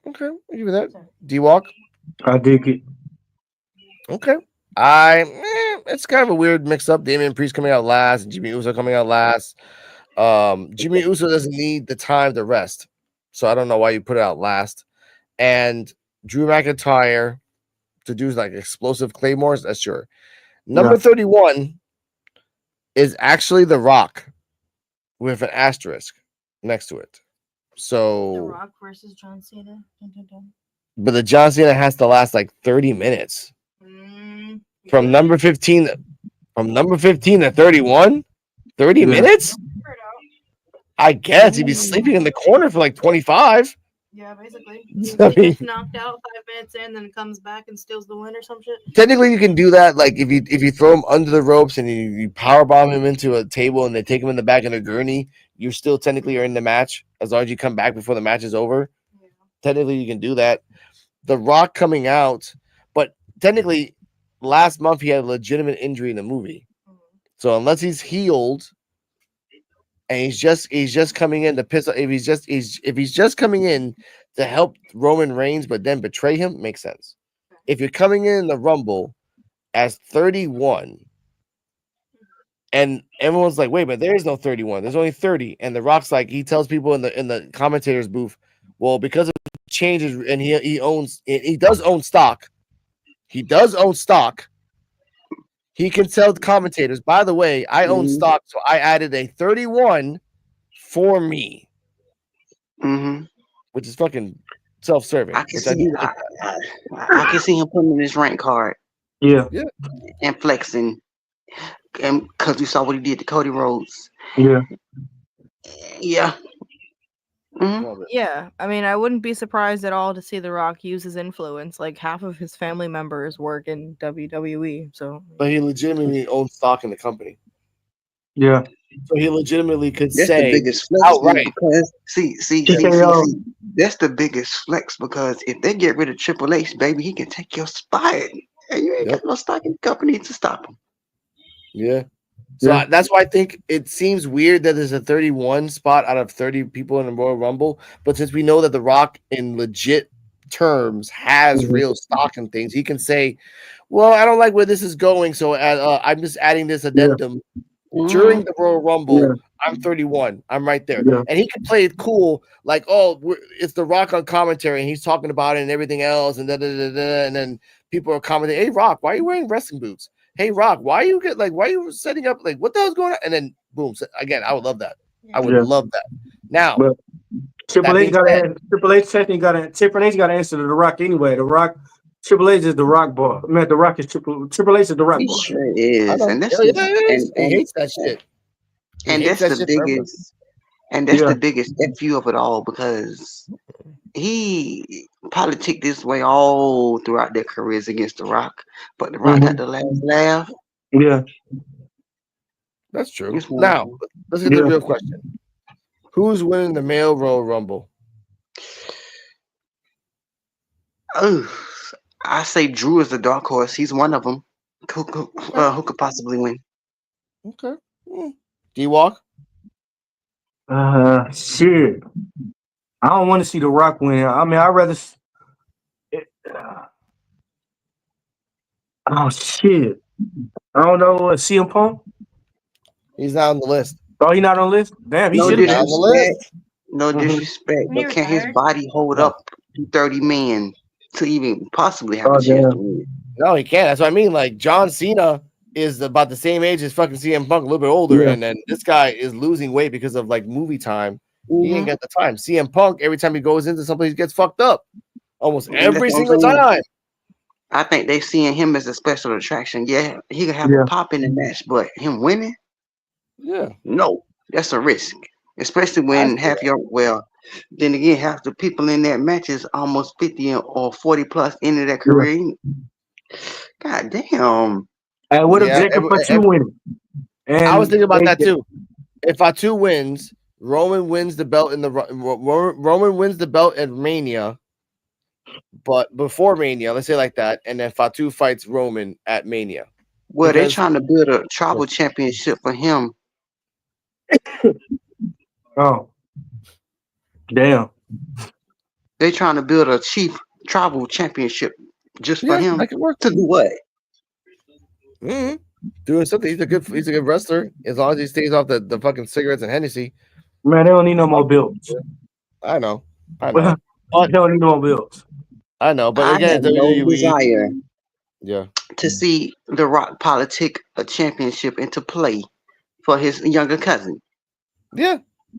I'll give you that. D-Walk? I dig it. Okay. It's kind of a weird mix up. Damian Priest coming out last and Jimmy Uso coming out last. Jimmy Uso doesn't need the time to rest. So I don't know why you put it out last. And Drew McIntyre to do like explosive claymores, that's sure. Number 31 is actually The Rock with an asterisk next to it. So The Rock versus John Cena. Dun, dun, dun. but the John Cena has to last like 30 minutes. From number 15 to 31? 30 minutes? I guess he'd be sleeping in the corner for like 25. Yeah, basically. I He mean- gets knocked out 5 minutes in, then comes back and steals the win or some shit. Technically, you can do that. Like if you throw him under the ropes and you power bomb him into a table and they take him in the back in a gurney, you still technically are in the match as long as you come back before the match is over. Yeah. Technically, you can do that. The Rock coming out, but technically, last month he had a legitimate injury in the movie. So unless he's healed and he's just coming in to piss off, if he's just coming in to help Roman Reigns, but then betray him, makes sense. If you're coming in the Rumble as 31, and everyone's like, wait, but there is no 31, there's only 30, and The Rock's like, he tells people in the commentators booth, well, because of changes, and he does own stock. He does own stock. He can tell the commentators, by the way, I own stock, so I added a 31 for me, which is fucking self-serving. I can see him putting in his rank card. Yeah. And flexing, and because we saw what he did to Cody Rhodes. Yeah. Yeah. Yeah, I mean, I wouldn't be surprised at all to see The Rock use his influence. Like half of his family members work in WWE, so. But he legitimately owns stock in the company. Yeah. So he legitimately could That's say the biggest flex outright. because see, that's the biggest flex because if they get rid of Triple H, baby, he can take your spot, and you ain't got no stock in the company to stop him. Yeah. So that's why I think it seems weird that there's a 31 spot out of 30 people in the Royal Rumble. But since we know that The Rock, in legit terms, has real stock and things, he can say, well, I don't like where this is going, so I'm just adding this addendum. During the Royal Rumble, I'm 31. I'm right there. Yeah. And he can play it cool, like, oh, it's The Rock on commentary, and he's talking about it and everything else, and and then people are commenting, hey, Rock, why are you wearing wrestling boots? hey Rock, why are you setting up like what the hell's going on? And then boom, again, I would love that. I would love that. Now, But Triple that H being got said, Triple H technically got to Triple H got to answer to The Rock anyway. The Rock, Triple H is the Rock boy. I mean, The Rock is Triple H is the Rock He boy. sure I is, know, and that's yeah, just, it is. He hates that shit. He and hates that's that the shit forever. biggest, and that's Yeah. the biggest fu of it all because he politic this way all throughout their careers against The Rock, but The Rock got the last laugh. Yeah. That's true. It's one of Now, them. let's get to the Yeah. real question. Who's winning the male Royal Rumble? Oh, I say Drew is the dark horse. He's one of them. Who could possibly win? Okay. D-Walk? Shit. I don't want to see The Rock win. I mean, I'd rather. Oh shit. I don't know. CM Punk. He's not on the list. Oh, he not on the list. Damn, he No should have Not been. on the list. disrespect. No Mhm. disrespect. When he But can his retired? body hold No. up to 30 men to even possibly have Oh a chance to damn. win? No, he can't. That's what I mean. Like John Cena is about the same age as fucking CM Punk, a little bit older, Yeah. and then this guy is losing weight because of like movie time. He ain't Mhm. got the time. CM Punk, every time he goes into something, he gets fucked up. Almost That's every what I'm single saying. time. I think they seeing him as a special attraction. Yeah, he could have a Yeah. pop in the match, but him winning, Yeah. no, that's a risk. Especially I when see half your then again, half the people in that match is almost 50 or 40 plus into their Yeah. career. God damn. Hey, what if Yeah. Jacob Fatu winning? I was And thinking about that AJ. too. If Fatu wins, Roman wins the belt in the Roman wins the belt at Mania, but before Mania, let's say like that, and then Fatu fights Roman at Mania. Well, they Because trying to build a tribal championship for him. Oh, damn. They trying to build a chief tribal championship just for yeah, him that could work. to do what? Mm-hmm. Doing something. He's a good wrestler as long as he stays off the fucking cigarettes and Hennessy. Man, they don't need no more bills. I know. They But don't need no more bills. I know. But I again, have no WWE. desire Yeah. to see The Rock politic a championship into play for his younger cousin. Yeah.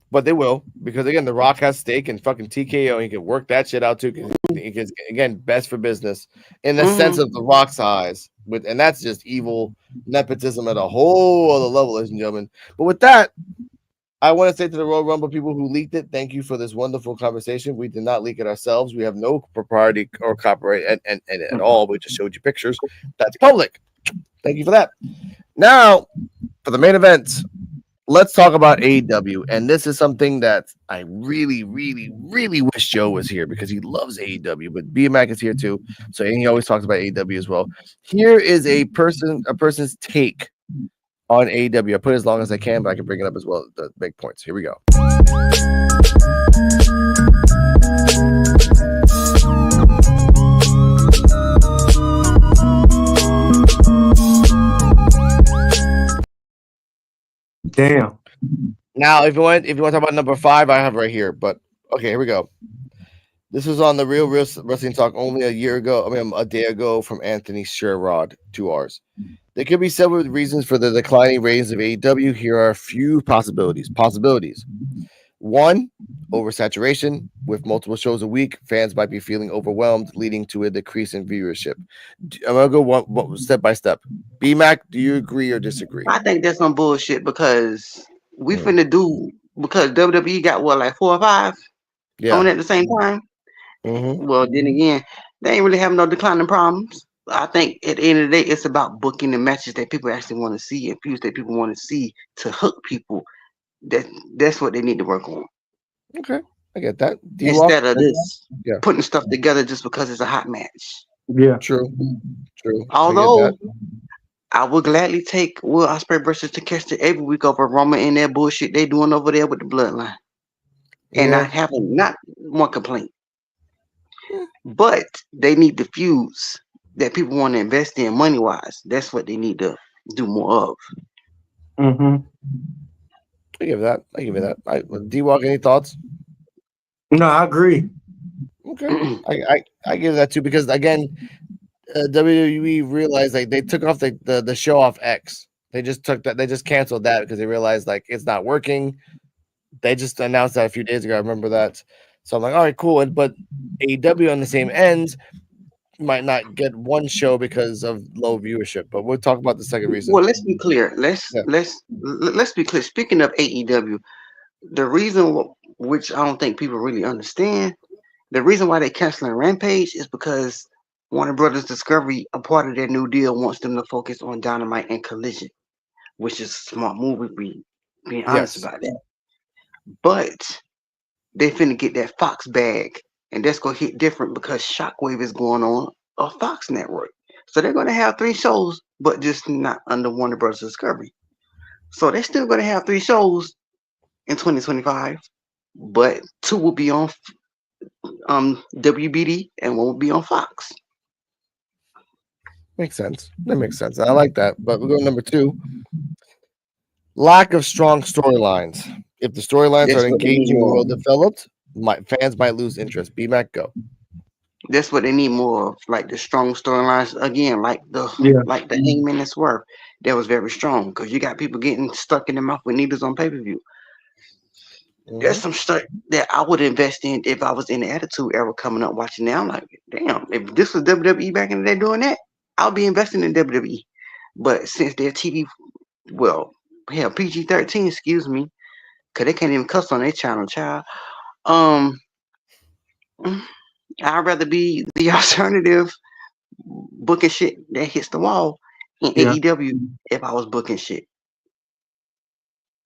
But they will, because again, The Rock has stake in fucking TKO. He can work that shit out too. Because again, best for business in the sense of The Rock's eyes. And that's just evil nepotism at a whole other level, ladies and gentlemen. But with that, I want to say to the Royal Rumble people who leaked it, thank you for this wonderful conversation. We did not leak it ourselves. We have no propriety or copyright and at all. We just showed you pictures. That's public. Thank you for that. Now, for the main event, let's talk about AEW. And this is something that I really, really, really wish Joe was here because he loves AEW. But BMAC is here too. So he always talks about AEW as well. Here is a person's take on AEW. I put it as long as I can, but I can bring it up as well. The big points. Here we go. Damn. Now, if you want to talk about number 5, I have right here. But okay, here we go. This was on the Real Wrestling Talk only a day ago from Anthony Sherrod, 2 hours. There could be several reasons for the declining ratings of AEW. Here are a few possibilities. 1, oversaturation. With multiple shows a week, fans might be feeling overwhelmed, leading to a decrease in viewership. I'm going to go one step by step. BMAC, do you agree or disagree? I think that's some bullshit because we finna do because WWE got what, like 4 or 5 on at the same time. Well, then again, they ain't really having no declining problems. I think at the end of the day, it's about booking the matches that people actually want to see and views that people want to see to hook people. That's what they need to work on. Okay, I get that. Instead of this Yeah. putting stuff together just because it's a hot match. Yeah. True. Although I would gladly take Will Ospreay versus Takeshita every week over Roman and that bullshit they doing over there with the bloodline. And not having not one complaint. But they need the feuds that people want to invest in money wise. That's what they need to do more of. Mm-hmm. I give you that. D-Walk, any thoughts? No, I agree. Okay. I give that too because again, WWE realized like they took off the show off X. They just took that. They just canceled that because they realized like it's not working. They just announced that a few days ago. I remember that. So I'm like, all right, cool. But AEW on the same end might not get one show because of low viewership. But we'll talk about the second reason. Well, let's be clear. Yeah. Let's be clear. Speaking of AEW, the reason which I don't think people really understand, the reason why they canceling Rampage is because Warner Brothers Discovery, a part of their new deal, wants them to focus on Dynamite and Collision, which is a smart move. Being honest Yes. about that. But they finna get that Fox bag, and that's gonna hit different because Shockwave is going on a Fox network. So they're gonna have 3 shows, but just not under Warner Brothers Discovery. So they're still gonna have 3 shows in 2025, but 2 will be on WBD and 1 will be on Fox. Makes sense. That makes sense. I like that. But we'll go to number 2. Lack of strong storylines. If the storylines That's are what they need engaging and more well of. developed, fans might lose interest. BMAC, go. That's what they need more of, like the strong storylines again, like the Yeah. Hangman and Swerve. That was very strong because you got people getting stuck in the mouth with needles on pay-per-view. There's some stuff that I would invest in if I was in the Attitude Era coming up watching now. I'm like, damn, if this was WWE back in the day doing that, I'll be investing in WWE. But since their TV, well, hell, PG-13, excuse me, because they can't even cuss on their channel, child. Um, I'd rather be the alternative booking shit that hits the wall in Yeah. AEW if I was booking shit.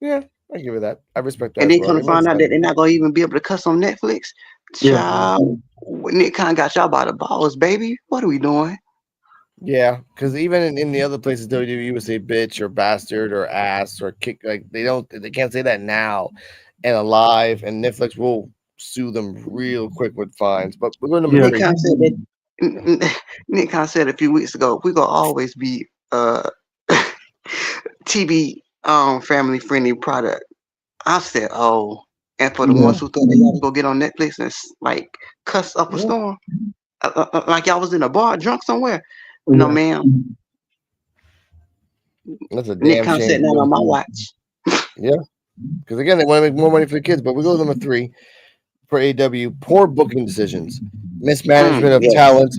Yeah, I give you that. I respect that And as then well. come It to makes find out that sense. they're not gonna even be able to cuss on Netflix. Yeah. Child, Nick Khan got y'all by the balls, baby. What are we doing? Yeah, because even in the other places, WWE would say bitch or bastard or ass or kick. Like they can't say that now. And Alive and Netflix will sue them real quick with fines. But we're going to number Yeah. Nick 3. Khan said that. Nick Khan said a few weeks ago, we're gonna always be TV family friendly product. I said, oh, and for the Yeah. ones who thought they gotta go get on Netflix and like cuss up a Yeah. storm, like y'all was in a bar drunk somewhere. No, Yeah. ma'am. That's a Nick damn Khan shame said to not on do. my watch. Yeah, because again, they want to make more money for the kids. But we go to number 3 for AW. Poor booking decisions, mismanagement of Yes. talent,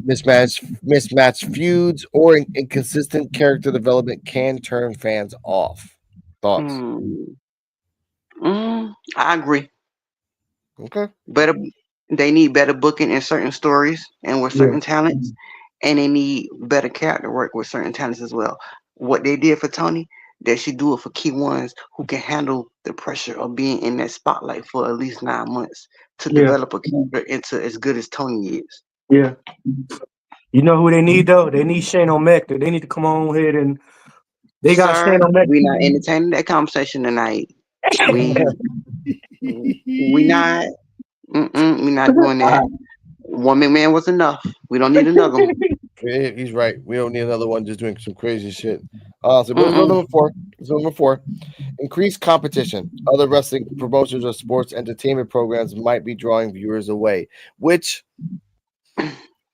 mismatched feuds, or inconsistent character development can turn fans off. Thoughts? Mm, I agree. Okay. Better, they need better booking in certain stories and with Yeah. certain talents, and they need better character work with certain talents as well. What they did for Tony, they should do it for key ones who can handle the pressure of being in that spotlight for at least 9 months to Yeah. develop a character into as good as Tony is. Yeah. You know who they need though? They need Shane O'Mac. They need to come on ahead and they got Sir, Shane O'Mac. we're not entertaining that conversation tonight. We we not we not doing that. One McMahon was enough. We don't need another one. He's right. We don't need another one just doing some crazy shit. So let's go to Mm-mm. number 4. Let's go to number 4. Increased competition. Other wrestling promotions or sports entertainment programs might be drawing viewers away, which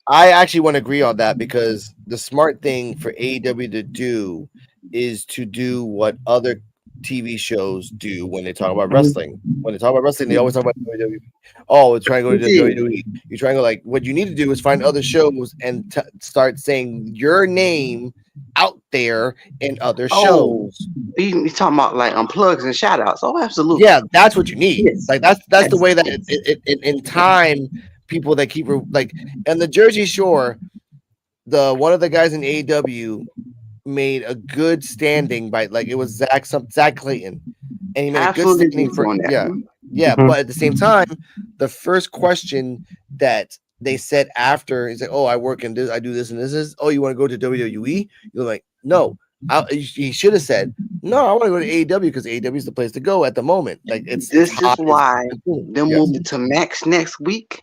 I actually want to agree on that because the smart thing for AEW to do is to do what other TV shows do when they talk about wrestling. When they talk about wrestling, they always talk about WWE. Oh, we're trying to go to WWE. You're trying to like what you need to do is find other shows and start saying your name out there in other Oh, shows. you talking about like unplugs and shout outs. Oh, absolutely. Yeah, that's what you need. Yes. Like that's the way that in time people that keep like and the Jersey Shore, the one of the guys in AEW made a good standing by like it was Zach Clayton, and he made a good Absolutely standing with for you on that. yeah. Mhm. But at the same time, the first question that they said after he's like, "Oh, I work in this, I do this, and this is oh, you want to go to WWE?" You're like, "No." He should have said, "No, I want to go to AEW because AEW is the place to go at the moment. Like it's This is hot. why Cool." them Yes. moving to Max next week.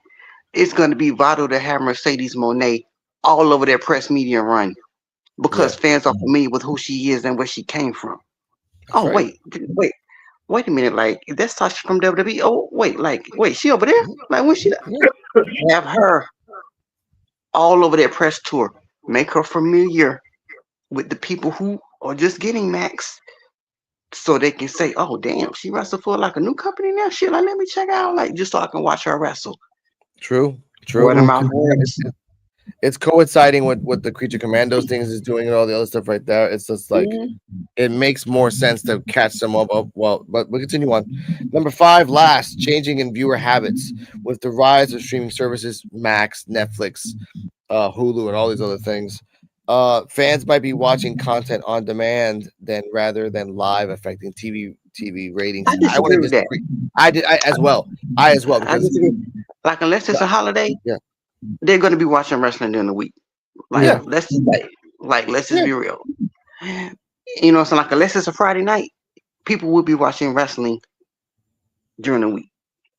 It's going to be vital to have Mercedes Monet all over their press media run because Yeah. fans are familiar with who she is and where she came from. That's Oh, right. wait a minute. Like, that's Sasha from WWE. Oh, wait, she over there? Like, when she Yeah. have her all over their press tour make her familiar with the people who are just getting Max, so they can say, "Oh, damn, she wrestled for like a new company now." Shit, like let me check out, like just so I can watch her wrestle. True. Word of True. mouth works. It's coinciding with what the Creature Commandos things is doing and all the other stuff right there. It's just like Mhm. it makes more sense to catch them up. Well, but we'll continue on. Number 5, last, changing in viewer habits with the rise of streaming services, Max, Netflix, Hulu, and all these other things. Fans might be watching content on demand rather than live, affecting TV ratings. I I want disagree to with that. disagree. I as well. I as well I because disagree. Like unless it's a holiday, yeah, they're gonna be watching wrestling during the week. Like yeah, Yeah. let's just like let's just yeah, be real. So like unless it's a Friday night, people will be watching wrestling during the week.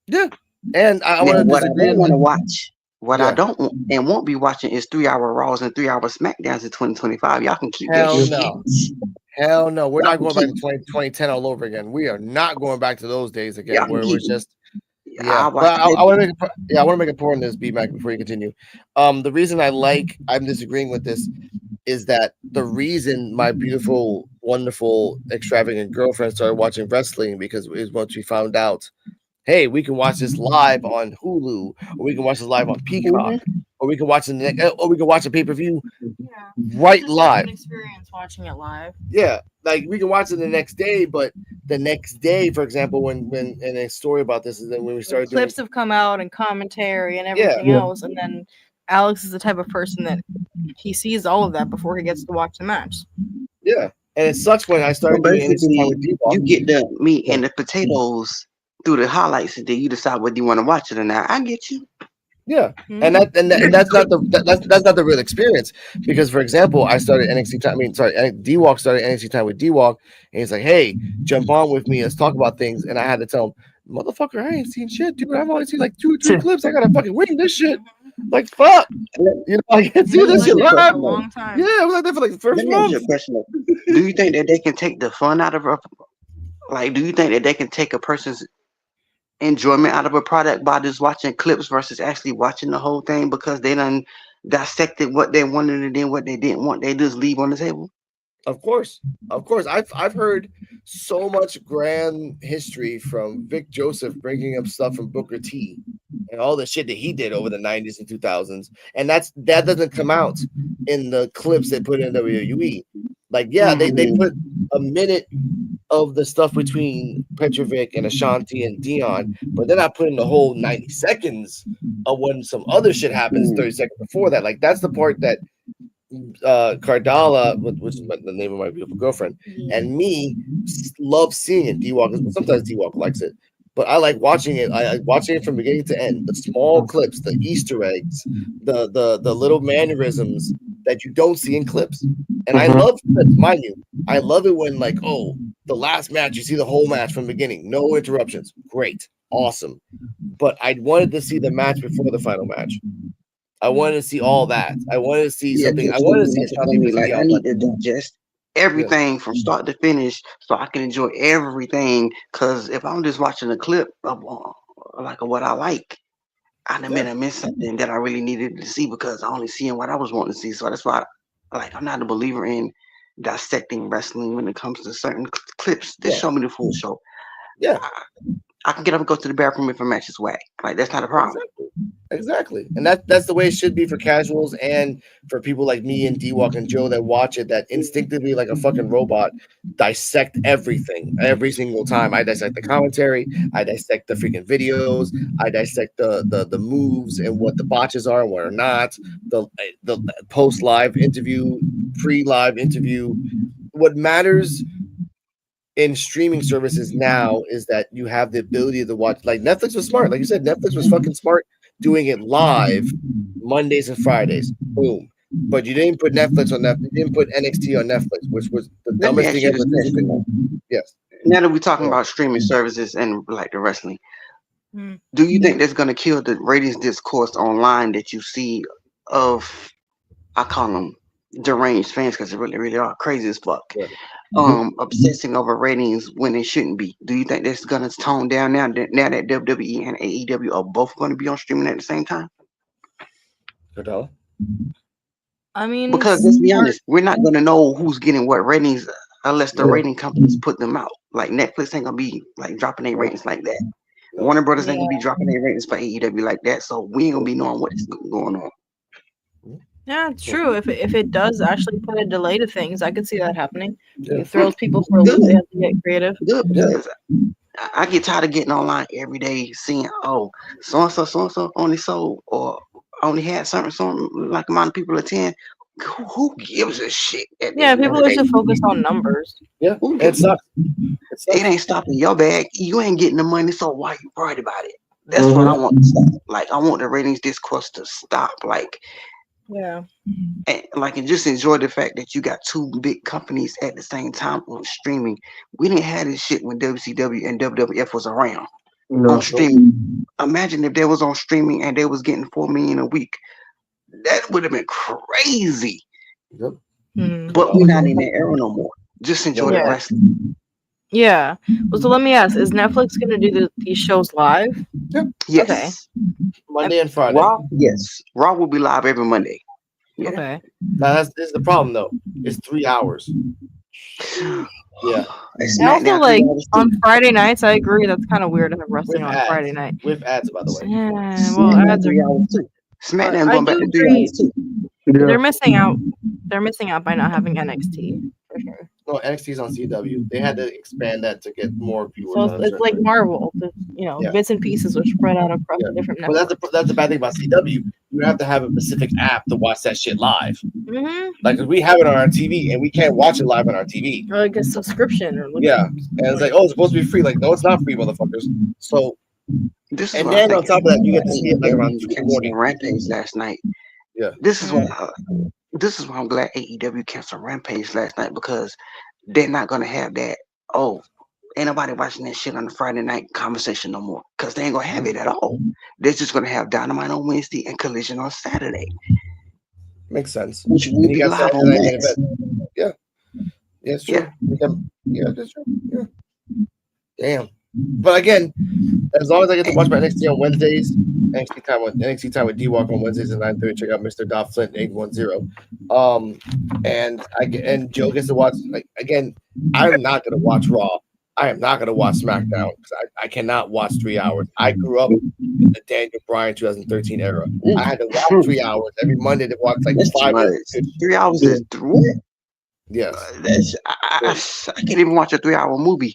yeah. And I Now, want to what I disagree don't on want that. to watch, what I Yeah. don't want and won't be watching is 3 hour Raws and 3 hour SmackDowns in 2025. Y'all can keep that Hell shit. no. Hell no. We're Y'all not can going back to keep. 2010 all over again. We are not going back to those days again Y'all can where it was keep. just yeah. I watch But the I want to paper. make I want to make a point on this, B Mac, before you continue. The reason I'm disagreeing with this is that the reason my beautiful, wonderful, extravagant girlfriend started watching wrestling because is once we found out, hey, we can watch this live on Hulu, or we can watch this live on Peacock, Mm-hmm. or we can watch or we can watch a pay-per-view Yeah. right Just live. different experience watching it live. Yeah, like we can watch it the next day, but the next day, for example, when and a story about this is that when we When started doing clips have come out and commentary and yeah, everything else, and then Alex is the type of person that he sees all of that before he gets to watch the match. yeah, and it sucks when I So started doing NXT time basically, with D-Walk. you get the meat Yeah. and the potatoes through the highlights, and then you decide whether you want to watch it or not. I get you. Yeah, and Mhm. that's not that's not the real experience because, for example, I started NXT time. I mean, sorry, D-Walk started NXT time with D-Walk, and he's like, "Hey, jump on with me. Let's talk about things." And I had to tell him, "Motherfucker, I ain't seen shit, dude. I've only seen like 2 or 3 clips. I gotta fucking wing this shit. Like, fuck, I can't He see was Let me this ask like shit you a that for live." a question though. long time. Yeah, I was like that for like the first Let me ask you month. a question though. Do you think that they can take the fun out of like? Do you think that they can take a person's enjoyment out of a product by just watching clips versus actually watching the whole thing because they done dissected what they wanted and then what they didn't want? They just leave on the table. Of course, of course. I've heard so much grand history from Vic Joseph bringing up stuff from Booker T and all the shit that he did over the 90s and 2000s, and that doesn't come out in the clips they put in WWE. Like, yeah, they Mm-hmm. put a minute of the stuff between Petrovic and Ashanti and Dion, but they're not putting the whole 90 seconds of when some other shit happens 30 seconds before that. Like, that's the part that Cardala, which is the name of my beautiful girlfriend, and me love seeing it. D-Walk, sometimes D-Walk likes it, but I like watching it. I like watching it from beginning to end. The small clips, the Easter eggs, the little mannerisms that you don't see in clips. And I Mhm. love clips, mind you. I love it when like, oh, the last match, you see the whole match from the beginning, no interruptions. Great, awesome. But I wanted to see the match before the final match. I wanted to see all that. I wanted to see Yeah, something. I clips gonna wanted to be see like it for Ashanti me. versus Like I Dion, but need to digest yeah, everything from start to finish so I can enjoy everything. Cause if I'm just watching a clip of like of what I like, I'd have yeah, been I missed something that I really needed to see because I only seeing what I was wanting to see. So that's why, like, I'm not a believer in dissecting wrestling when it comes to certain clips. Just yeah, show me the full show. yeah. I, I can get up and go to the bathroom if a match is whack. Like that's not a problem. Exactly. Exactly. And that's the way it should be for casuals and for people like me and D-Walk and Joe that watch it, that instinctively, like a fucking robot, dissect everything every single time. I dissect the commentary, I dissect the freaking videos, I dissect the moves and what the botches are and what are not, the post live interview, pre live interview. What matters in streaming services now is that you have the ability to watch. Like Netflix was smart, like you said, Netflix was fucking smart doing it live Mondays and Fridays. Boom. But you didn't put Netflix on Netflix. You didn't put NXT on Netflix, which was the Let me dumbest ask thing you ever. this Because you could, question though. yes, Now that we're talking yeah. about streaming services and like the wrestling, Mm. do you think that's gonna kill the ratings discourse online that you see of I call them deranged fans because they really, really are crazy as fuck. Yeah. Obsessing over ratings when it shouldn't be. Do you think that's gonna tone down now that WWE and AEW are both gonna be on streaming at the same time? Cardella? I mean, Because let's be honest, we're not gonna know who's getting what ratings unless the rating companies put them out. Like Netflix ain't gonna be like dropping their ratings like that. Warner Brothers ain't gonna be dropping their ratings for AEW like that. So we ain't gonna be knowing what is going on. Yeah, it's true. If it does actually put a delay to things, I could see that happening. It throws people for a loop. They have to get creative. Good, because I get tired of getting online every day, seeing so and so only sold or only had something like amount of people attend. Who gives a shit? Yeah, people are just focused on numbers. Yeah, it sucks. It ain't stopping your bag. You ain't getting the money, so why you worried about it? That's what I want to stop. Like I want the ratings discourse to stop. Like. Yeah. And just enjoy the fact that you got two big companies at the same time on streaming. We didn't have this shit when WCW and WWF was around on streaming. Imagine if they was on streaming and they was getting $4 million a week. That would have been crazy. Yep. But we're not in that era no more. Just enjoy the wrestling. Yeah. Well, so let me ask: is Netflix going to do these shows live? Yep. Yes. Okay. Monday and Friday. Raw will be live every Monday. Yeah. Okay. Now this is the problem though. It's 3 hours. Yeah. And also, like on Friday nights, I agree that's kind of weird to have wrestling on Friday night with ads, by the way. Yeah. Well, ads are 3 hours too. SmackDown going back to 3 hours too. They're missing out. They're missing out by not having NXT for sure. No, NXT's on CW. They had to expand that to get more viewers. So it's like Marvel, bits and pieces are spread out across the different networks. But that's the bad thing about CW. You have to have a specific app to watch that shit live. Mm-hmm. Like we have it on our TV and we can't watch it live on our TV. Or like a subscription, or and it's like, oh, it's supposed to be free. Like, no, it's not free, motherfuckers. So, and then on top of that, you get to see it like around 2 morning. Rampage last night. Yeah, this is why I'm glad AEW canceled Rampage last night, because they're not gonna have that. Oh, ain't nobody watching that shit on the Friday night conversation no more, because they ain't gonna have it at all. They're just gonna have Dynamite on Wednesday and Collision on Saturday. Makes sense. Which will be live on that. Yeah, it's true. Yeah, that's true. Yeah. Damn. But again, as long as I get to watch my NXT on Wednesdays, NXT time with D-Walk on Wednesdays at 9:30. Check out Mr. Dot Flint 810. And Joe gets to watch. Like again, I'm not gonna watch Raw. I am not gonna watch SmackDown because I cannot watch 3 hours. I grew up in the Daniel Bryan 2013 era. I had to watch 3 hours every Monday to watch like 5 minutes. 3 hours is what? Yes. I can't even watch a 3-hour movie.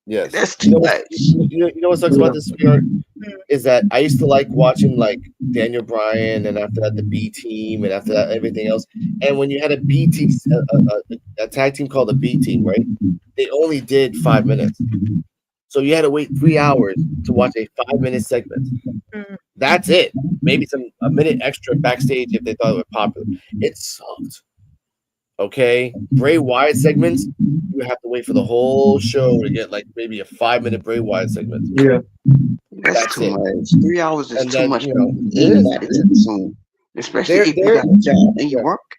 Yes, that's too much. You know what sucks about this is that I used to like watching like Daniel Bryan, and after that the B Team, and after that everything else. And when you had a B team, a tag team called the B Team, right? They only did 5 minutes, so you had to wait 3 hours to watch a 5-minute segment. That's it. Maybe a minute extra backstage if they thought it was popular. It sucked. Okay, Bray Wyatt segments, you have to wait for the whole show to get like maybe a 5-minute Bray Wyatt segment. Yeah, that's too much. 3 hours is too much. Especially if you got a job and you work.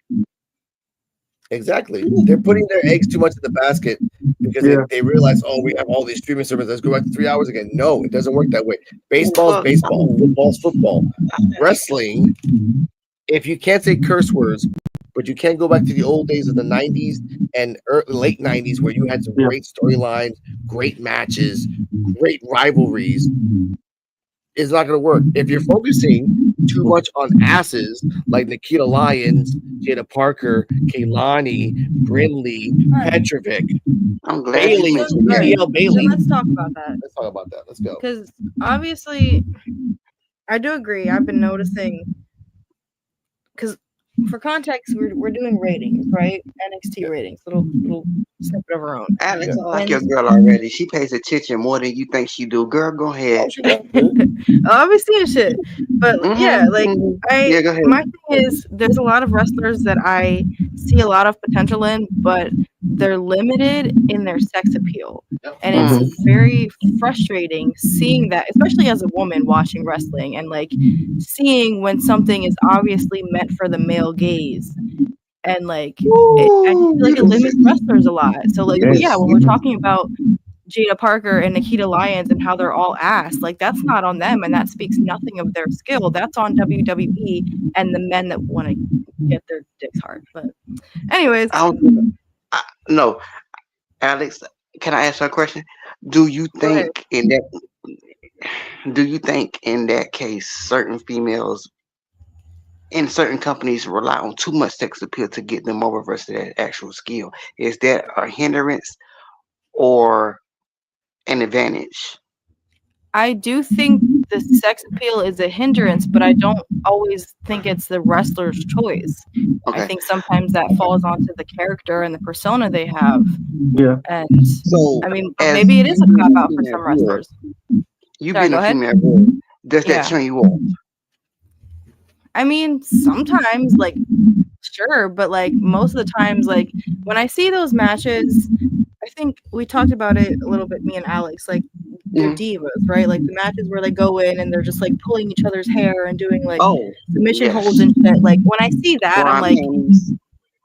Exactly, they're putting their eggs too much in the basket because they realize, oh, we have all these streaming services. Let's go back to 3 hours again. No, it doesn't work that way. Baseball is baseball. Football is football. Wrestling, if you can't say curse words, but you can't go back to the old days of the 90s and late 90s where you had some great storylines, great matches, great rivalries. It's not going to work. If you're focusing too much on asses like Nikita Lyons, Jada Parker, Kaylani, Brindley, Petrovic, Bailey, Bailey. Let's talk about that. Let's go. Because obviously, I do agree. I've been noticing, because for context, we're doing ratings, right? NXT ratings, little snippet of our own. Alex, I like your girl already. She pays attention more than you think she do. Girl, go ahead. I've been seeing shit, but go ahead. My thing is, there's a lot of wrestlers that I see a lot of potential in, but they're limited in their sex appeal, and it's very frustrating seeing that, especially as a woman watching wrestling and like seeing when something is obviously meant for the male gaze, and like I feel like it limits wrestlers a lot. So like when we're talking about Jada Parker and Nikita Lyons and how they're all ass. Like, that's not on them, and that speaks nothing of their skill. That's on WWE and the men that want to get their dicks hard. But anyways, no, Alex, can I ask her a question? Do you think in that case certain females in certain companies rely on too much sex appeal to get them over versus their actual skill? Is that a hindrance or an advantage? I do think the sex appeal is a hindrance, but I don't always think it's the wrestler's choice. Okay. I think sometimes that falls onto the character and the persona they have. Yeah. And So, I mean, maybe it is a cop out for some wrestlers. You Sorry, being go a ahead. female viewer, does that turn you off? I mean, sometimes, like, sure, but like most of the times, like when I see those matches, I think we talked about it a little bit, me and Alex, like they're divas, right? Like the matches where they go in and they're just like pulling each other's hair and doing like submission holds and shit. Like when I see that, I'm like,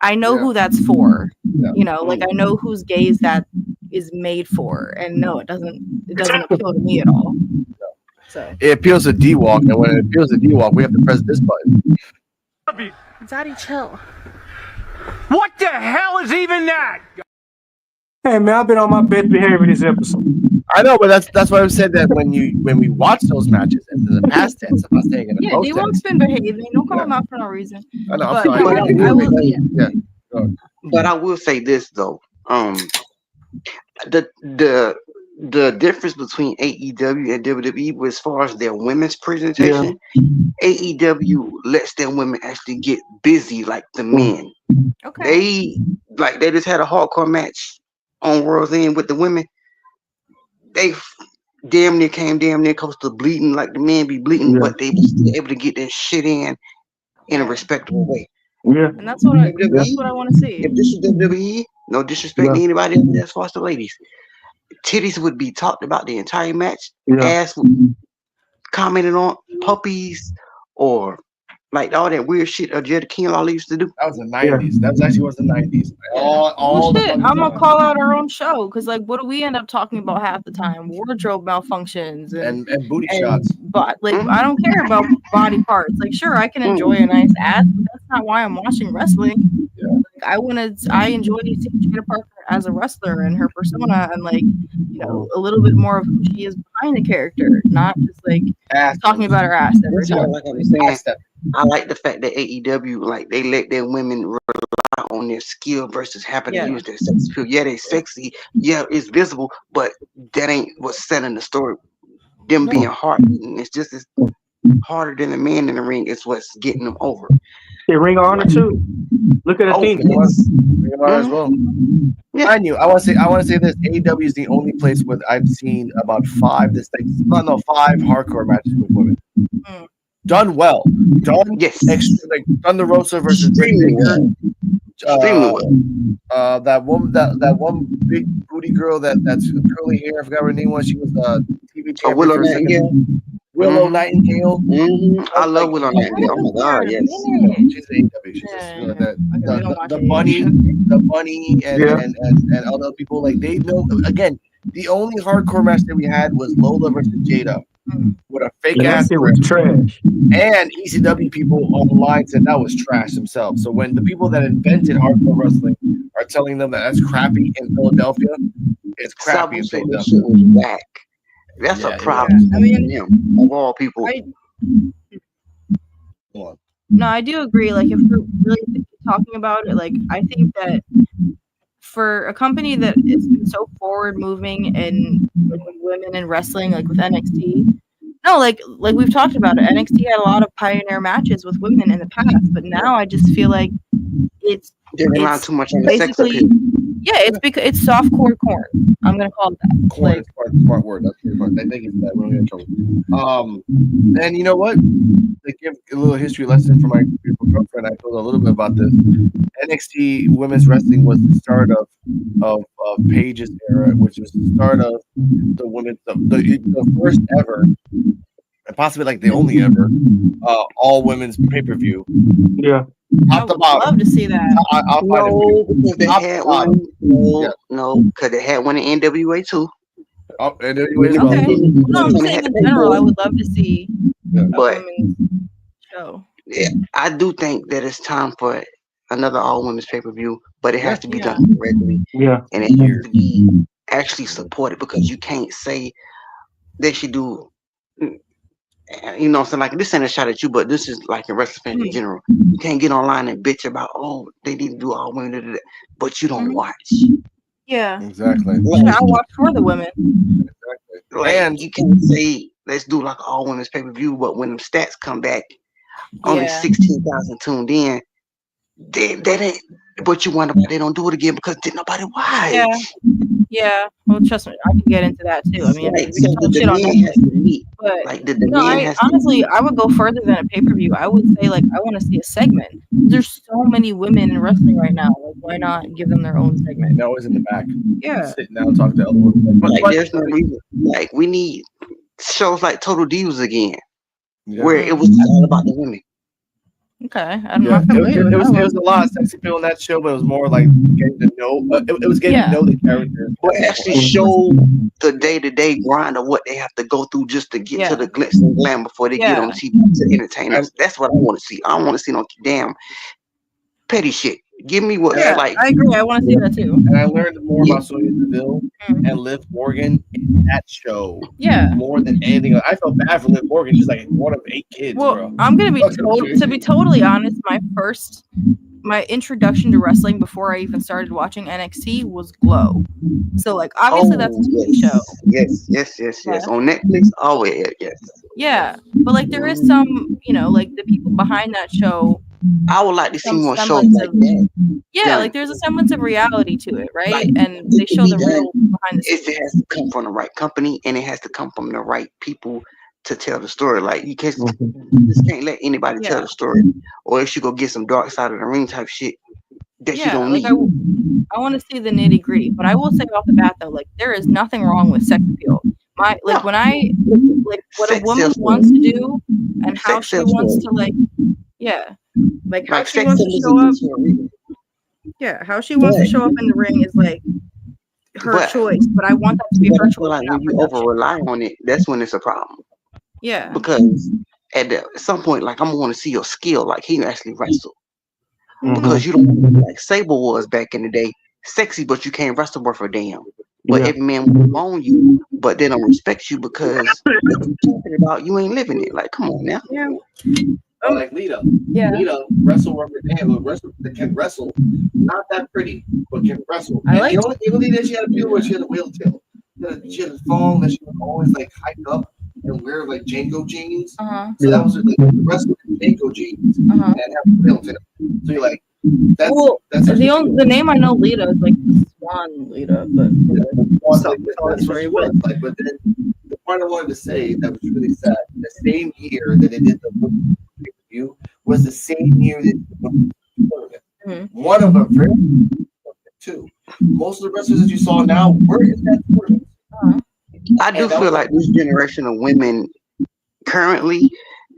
I know who that's for. You know, like I know whose gaze that is made for. And no, it doesn't appeal to me at all. So it appeals to D-Walk, and when it appeals to D-Walk, we have to press this button. Zaddy, chill. What the hell is even that? Hey man, I've been on my best behavior this episode. I know, but that's why I said that when we watch those matches in the past tense, I'm not saying in the post tense. D-Walk's been behaving. Don't call him out for no reason. I know. But I'm sorry. But I will say this though. The difference between AEW and WWE as far as their women's presentation, AEW lets their women actually get busy like the men. Okay. They just had a hardcore match on World's End with the women. They damn near came close to bleeding like the men be bleeding, but they was still able to get their shit in a respectable way. Yeah. And that's what I want to see. If this is WWE, no disrespect to anybody else as far as the ladies. Titties would be talked about the entire match. Ass would be commented on, puppies, or like all that weird shit Jed Kinlaw used to do. That was the 90s. That actually was the 90s. All shit. I'm gonna call out our own show because, like, what do we end up talking about half the time? Wardrobe malfunctions and booty shots. But like, I don't care about body parts. Like, sure, I can enjoy a nice ass, but that's not why I'm watching wrestling. Like, I enjoy seeing Jada Parker as a wrestler and her persona, and like, you know, a little bit more of who she is behind the character, not just like talking about her ass every time. I like the fact that AEW, like, they let their women rely on their skill versus having to use their sex appeal. Yeah, they sexy. Yeah, it's visible, but that ain't what's selling the story. Them being hard, it's just as harder than the man in the ring. It's what's getting them over. Yeah, Ring of Honor too. Look at the thing. Ring of Honor as well. Mind you, I want to say this. AEW is the only place where I've seen about five hardcore matches with women. Done well. Done like Thunder Rosa versus Britt that one big booty girl that's curly hair. I forgot her name was. She was TV champion. Willow Nightingale. Willow Nightingale. I love Willow Nightingale. Oh my god, yes. She's AEW. She's the bunny and other people, like, they know. Again, the only hardcore match that we had was Lola versus Jada. With a fake ass. It was trash. And ECW people on the line said that was trash themselves. So when the people that invented hardcore wrestling are telling them that that's crappy in Philadelphia, it's crappy in Philadelphia. That's a problem. I mean, of all people. No, I do agree. Like, if we're really talking about it, like, I think that for a company that has been so forward moving and like with women in wrestling, like with NXT, like we've talked about it, NXT had a lot of pioneer matches with women in the past, but now I just feel like they're relying too much on the sex appeal. Yeah, it's because it's softcore corn. I'm gonna call it that. Corn is smart word. That's pretty much. I think it's that. We're gonna get in trouble. And you know what? To give a little history lesson for my beautiful girlfriend, I told her a little bit about this. NXT women's wrestling was the start of Paige's era, which was the start of the women's the first ever, and possibly like the only ever, all women's pay-per-view. Yeah. I would love to see that. No, because they had one in NWA too. Oh, and NWA as well. Okay. No, I'm saying in general, I would love to see a But women's show. yeah, I do think that it's time for another all women's pay per view, but it has to be Yeah. done correctly, Yeah. and it has to be actually supported because you can't say they should do. You know what I'm saying? Like, this ain't a shot at you, but this is like in wrestling fans in general. You can't get online and bitch about, oh, they need to do all women, da, da, da, but you don't watch. Yeah. Exactly. Shit, I watch for the women. Like, And you can't say let's do like all women's pay per view, but when them stats come back, only Yeah. 16,000 tuned in. That ain't. But you wonder why they don't do it again because didn't nobody watch. Yeah. Yeah. Well, trust me, I can get into that too. I mean, Like, we so can the talk shit on demand has Netflix, to meet. but Like the no, demand I has honestly, to I would go further than a pay per view. I would say like I want to see a segment. There's so many women in wrestling right now. Like, why not give them their own segment? they're always in the back. Yeah. Sitting down talking to L.Loren. like there's no reason. Like, we need shows like Total Divas again, where it was all about the women. Okay. I'm Yeah, not familiar with it that was a lot of sexy people in that show, but it was more like getting to know. It was getting to know the characters. But actually show the day-to-day grind of what they have to go through just to get to the glitz and glam before they get on TV to entertain us. That's what I want to see. I don't want to see no damn petty shit. Give me what like. I agree. I want to see that too. And I learned more about Sonya Deville and Liv Morgan in that show. Yeah. More than anything else. I felt bad for Liv Morgan. She's like one of 8 kids, Well, bro. I'm gonna be to be totally honest. My introduction to wrestling before I even started watching NXT was Glow. So like obviously that's a TV show. Yes. On Netflix. Oh yes. Yeah, but like there is some, like the people behind that show. I would like to see more shows like that. Yeah, done. like there's a semblance of reality to it, right? Like, and they show the real behind the scenes. It has to come from the right company, and it has to come from the right people to tell the story. Like, you just can't let anybody tell the story, or if you go get some dark side of the ring type shit that you don't need. I want to see the nitty gritty, but I will say off the bat though, like there is nothing wrong with sex appeal. When I like what a woman wants to do and how she wants to like how she wants to show up. Yeah, how she wants to show up in the ring is like her choice, but I want that to be her choice. Like, when you over rely on it, that's when it's a problem. Yeah, because at some point, like, I'm gonna want to see your skill, like he actually wrestle. Because you don't like Sable was back in the day, sexy, but you can't wrestle worth a damn. But every man will own you, but they don't respect you because what you talking about, you ain't living it. Like, come on now. Yeah. Like Lita. Lita wrestle worth a damn, but can wrestle. Not that pretty, but can wrestle. And the only thing that she had to do was she had a wheel tail. She had a thong that she would always like hike up and wear like Django jeans. So that was like the wrestler in Django jeans and have a wheel tail. So you're like, that's the name I know Lita is like Swan Lita, but but then the part I wanted to say that was really sad, the same year that they did the pay-per-view was the same year that one of them very two. Most of the wrestlers that you saw now were in that tournament. I do feel like this generation of women currently,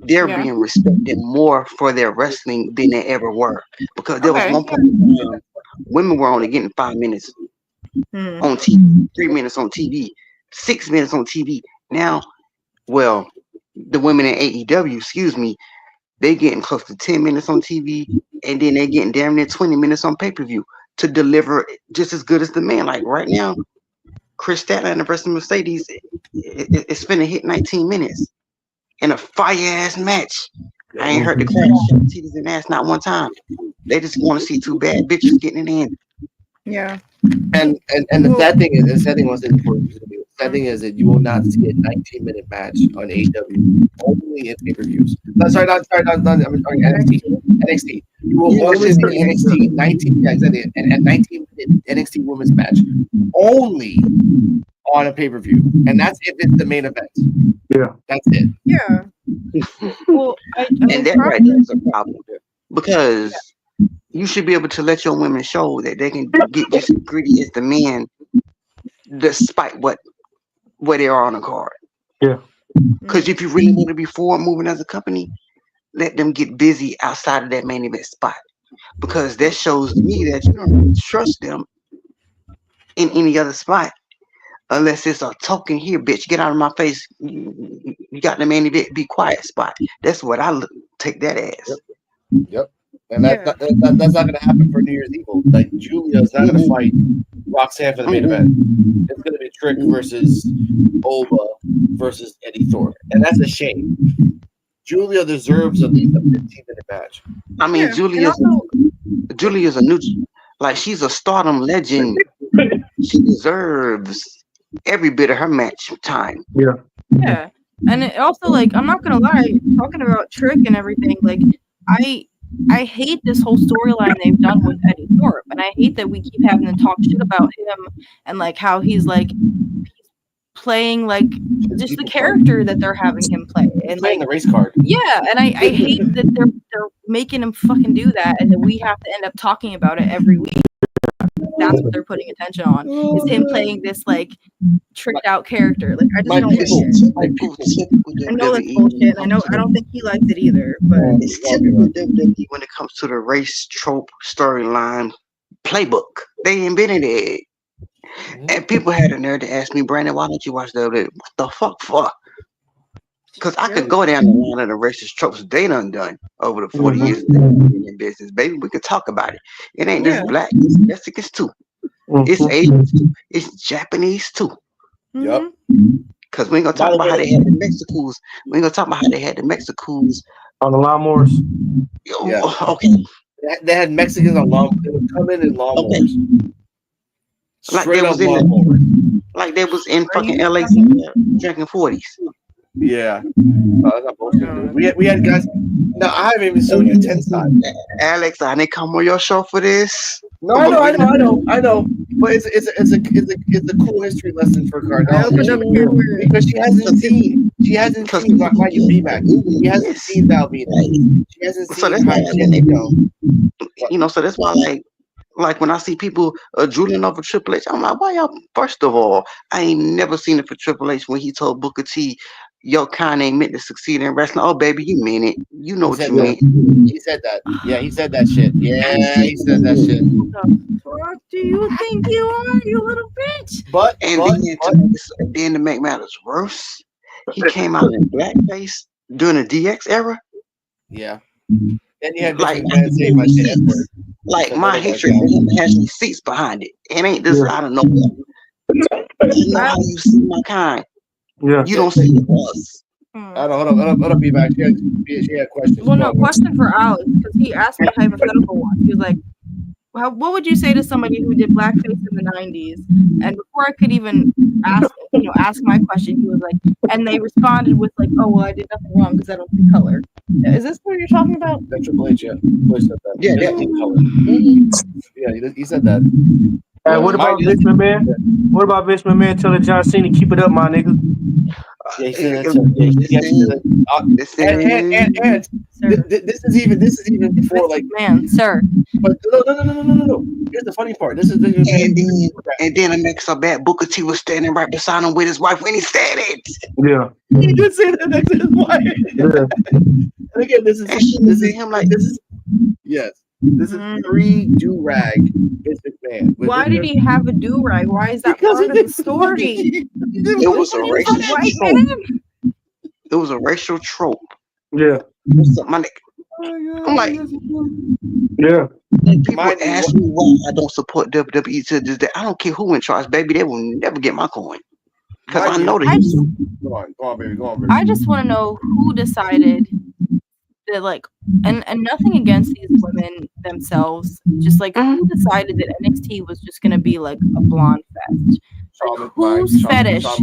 they're being respected more for their wrestling than they ever were. Because there was one point in time, women were only getting 5 minutes on TV, 3 minutes on TV, 6 minutes on TV. Now, well, the women in AEW, excuse me, they getting close to 10 minutes on TV, and then they getting damn near 20 minutes on pay-per-view to deliver just as good as the man. Like right now, Chris Statlander and versus Mercedes, it's finna hit 19 minutes in a fire-ass match. I ain't heard the crowd shout titties and ass not one time. They just want to see two bad bitches getting it in. Yeah. And the sad thing is that you will not see a 19-minute match on AEW only in pay-per-views. Sorry, NXT. You will always see NXT 19, exactly, and 19-minute NXT women's match only on a pay-per-view, and that's if it's the main event. Yeah, that's it. Yeah. Well, and that right there is a problem because you should be able to let your women show that they can get just as gritty as the men, despite what they are on the card. Yeah. Because if you really want to be forward moving as a company, let them get busy outside of that main event spot. Because that shows me that you don't really trust them in any other spot unless it's a token here, bitch. Get out of my face. You got the man to be quiet spot. That's what I take that as. Yep. And that's not going to happen for New Year's Evil. Like, Julia's not going to fight Roxanne for the main event. It's going to be Trick versus Oba versus Eddie Thorpe. And that's a shame. Julia deserves at least a 15-minute match. I mean, Julia's a new, like, she's a Stardom legend. She deserves every bit of her match time. Yeah. Yeah. And it also, like, I'm not gonna lie, talking about Trick and everything, like, I hate this whole storyline they've done with Eddie Thorpe, and I hate that we keep having to talk shit about him and like how he's playing like just the character that they're having him play, and playing like the race card. Yeah, and I hate that they're making him fucking do that, and that we have to end up talking about it every week. That's what they're putting attention on, is him playing this like tricked out character. Like, I just don't like it. I know that's bullshit. I don't think he likes it either. But it's typical WWE when it comes to the race trope storyline playbook. They invented it. And people had a nerve to ask me, Brandon, why don't you watch WWE? What the fuck for? Because I could go down the line of the racist tropes they done over the 40 years in business, baby. We could talk about it. It ain't just black, it's Mexicans too. It's Asians too. It's Japanese too. Yep. Because we ain't gonna talk about how they had the Mexicans. We ain't gonna talk about how they had the Mexicans on the lawnmowers. Yeah. Okay. They had Mexicans on lawnmowers. They would come in lawnmowers. Okay. Like they was like they was in fucking LA drinking 40s. Yeah. That's not bullshit, dude. We had guys. No, I haven't even shown you 10 times. Alex, I didn't come on your show for this. No, I know. But it's a cool history lesson for Cardell because she hasn't seen why you be back. She hasn't seen Valvina. She hasn't seen. So that's why, you know. So that's why, like when I see people drooling over Triple H, I'm like, why y'all? First of all, I ain't never seen it for Triple H when he told Booker T, your kind ain't meant to succeed in wrestling. Oh, baby, you mean it. You know what you mean. He said that. Yeah, he said that shit. Yeah, he said that shit. What do you think you are, you little bitch? But then to make matters worse, he came out in blackface during the DX era. Yeah. Then you have like my hatred for him has receipts behind it. It ain't this out of nowhere. You know how you see my kind. Yeah. You don't see us. I don't hold up, be back. She had questions. Well, no, question for Alex, because he asked me a hypothetical one. He was like, what would you say to somebody who did blackface in the 90s? And before I could even ask my question, he was like, and they responded with like, oh, well, I did nothing wrong because I don't see color. Is this what you're talking about? That's Triple H, yeah. Yeah, color. Yeah, he said that. What about Vince McMahon? What about Vince McMahon telling John Cena, keep it up, my nigga? Yeah, he said that too. This is even before like man, sir. But no. Here's the funny part. And then it makes a bad Booker T was standing right beside him with his wife when he said it. Yeah. He did say that next to his wife. Yeah. And again, this is him like this is yes. This is pre-do-rag Vince McMahon. Why did he have a do-rag? Why is that part of the story? It was a racial trope. It was a racial trope. Yeah. What's up, my nigga? I'm like, yeah. People ask me why I don't support WWE to this day. I don't care who in charge, baby. They will never get my coin. Because I know that. Go on, baby. I just want to know who decided that, like, and nothing against these women themselves, just like who decided that NXT was just gonna be like a blonde fest? Like, whose fetish is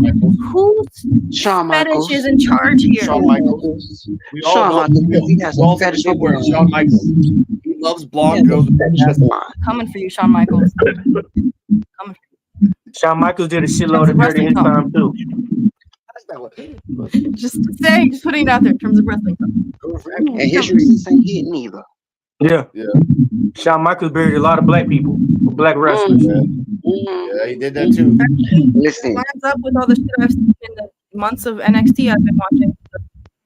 in charge here? Shawn Michaels. We all know he has a fetish for Shawn Michaels. He loves blonde girls. Coming for you, Shawn Michaels. Shawn Michaels did a shitload of dirty in his time too. Just putting it out there in terms of wrestling. And his receipts ain't hitting either. Yeah. Shawn Michaels buried a lot of black people, black wrestlers. Yeah, he did that too. Listen, it lines up with all the shit I've seen in the months of NXT I've been watching.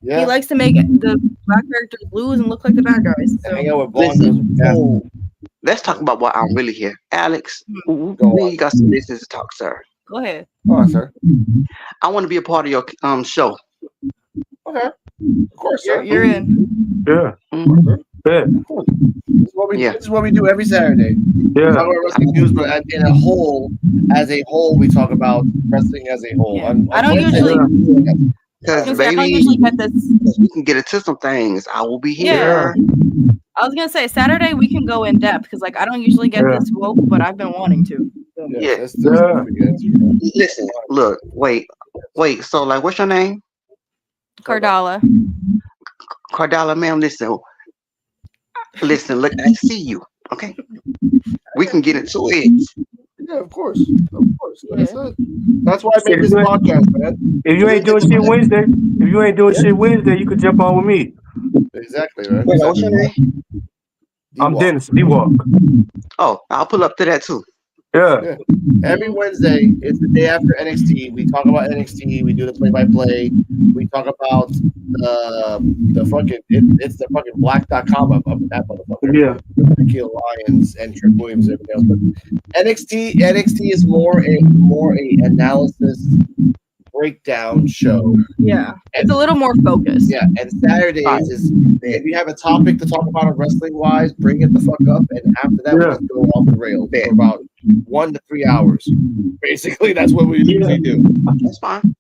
Yeah. He likes to make the black characters lose and look like the bad guys. So. Hang out with blonde. Let's talk about why I'm really here. Alex, we got some business to talk, sir. Go ahead. Go on, sir. I want to be a part of your show. Okay. Of course, sir. You're in. Yeah. Mhm. Yeah. This is what we do every Saturday. We Yeah. talk about wrestling news, but in a whole, as a whole, we talk about wrestling as a whole. Yeah. I don't usually. Because I baby, don't usually get this. we can get into some things. I will be here. I was gonna say Saturday we can go in depth because like I don't usually get this woke, but I've been wanting to. Yeah. Yeah. Listen, look, wait. So, like, what's your name? Cardala. Cardala, ma'am. Listen. Look, I see you. Okay, we can get into it. Yeah, of course. Like I said, that's why I made this podcast, man. If you ain't doing shit Wednesday, you could jump on with me. Exactly, right? Wait, what's your name? I'm Dennis D-Walk. Oh, I'll pull up to that too. Yeah. Every Wednesday, it's the day after NXT. We talk about NXT. We do the play-by-play. We talk about the fucking it's the fucking black.com of that motherfucker. Yeah. Kill Lions and Trick Williams and everything else. But NXT is more a analysis breakdown show. Yeah, it's a little more focused. Yeah, and Saturdays is if you have a topic to talk about wrestling wise, bring it the fuck up, and after that we just go off the rails for about 1 to 3 hours. Basically, that's what we usually do. That's fine.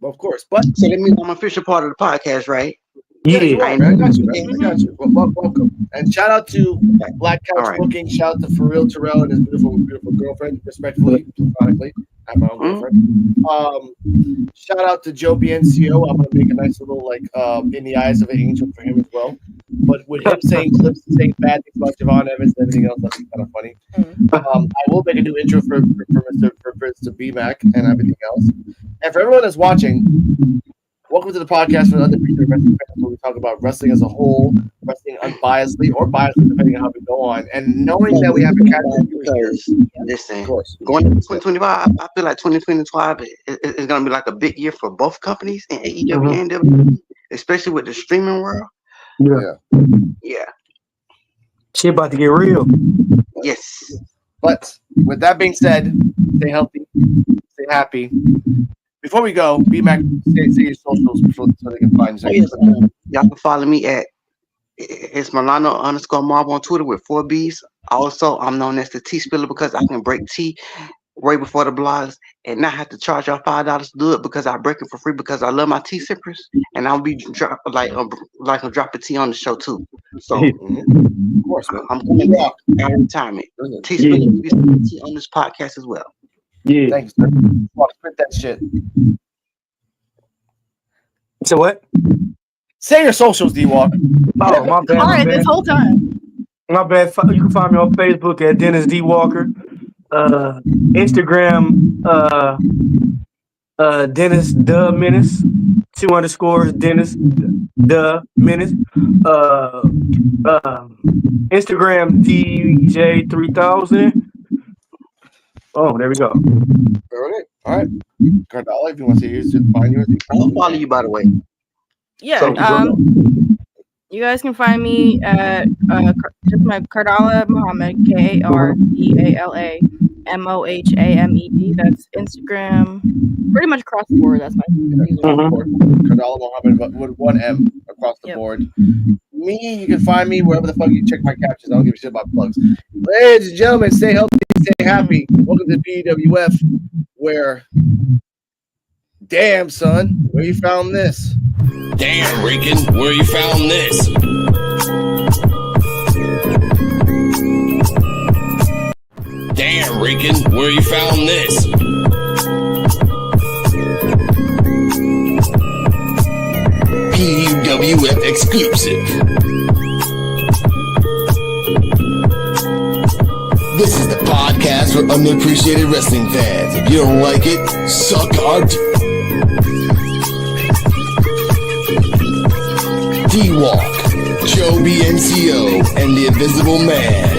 Of course, but So that means I'm an official part of the podcast, right? yeah, you are, man. I got you, man. I got you. Welcome. And shout out to Black Couch Booking. Shout out to For Real Terrell and his beautiful girlfriend, respectfully, platonically. I have my own girlfriend. Shout out to Joe BNCO. I'm gonna make a nice little in the eyes of an angel for him as well. But with him saying bad things about Javon Evans and everything else, that's kind of funny. I will make a new intro for Mr. B-Mac and everything else. And for everyone that's watching, welcome to the podcast for the Undefeated Wrestling Fans, where we talk about wrestling as a whole, wrestling unbiasedly or biasedly, depending on how we go on. And knowing that we have a category, Listen, going into 2025, I feel like 2025 is going to be like a big year for both companies in AEW and WWE, especially with the streaming world. Yeah. Shit about to get real. Yes. But with that being said, stay healthy, stay happy. Before we go, B-Mac, say your socials so they can find you. Y'all can follow me at it's Milano_Marv on Twitter with 4 B's. Also, I'm known as the tea spiller because I can break tea way before the blogs and not have to charge y'all $5 to do it because I break it for free because I love my tea sippers and I'll be like a drop of tea on the show too. So Of course, man. I'm coming back at retirement. Tea spiller will be tea on this podcast as well. Yeah. Thanks, sir. Spit that shit. So what? Say your socials, D-Walk. Oh, my bad. All right, this whole time. My bad. You can find me on Facebook at Dennis D. Walker. Instagram, Dennis the Menace. 2_ Dennis the Menace. Instagram DJ3000. Oh, there we go. All right. Cardala, if you want to use it, find yours. I'll follow you, by the way. Yeah. So, you guys can find me at just my Cardala Muhammad, KARDALA MOHAMED. That's Instagram. Pretty much across the board. That's my Cardala Muhammad with 1 M across the board. Me, you can find me wherever the fuck you check my captions. I don't give a shit about plugs. Ladies and gentlemen, stay healthy, stay happy. Welcome to P.U.W.F, where damn son, where you found this? Damn, Rican, where you found this? Damn, Rican, where you found this? P.U.W.F exclusive. This is the podcast for underappreciated wrestling fans. If you don't like it, suck our D-Walk, Joe BNCO, and the Invisible Man.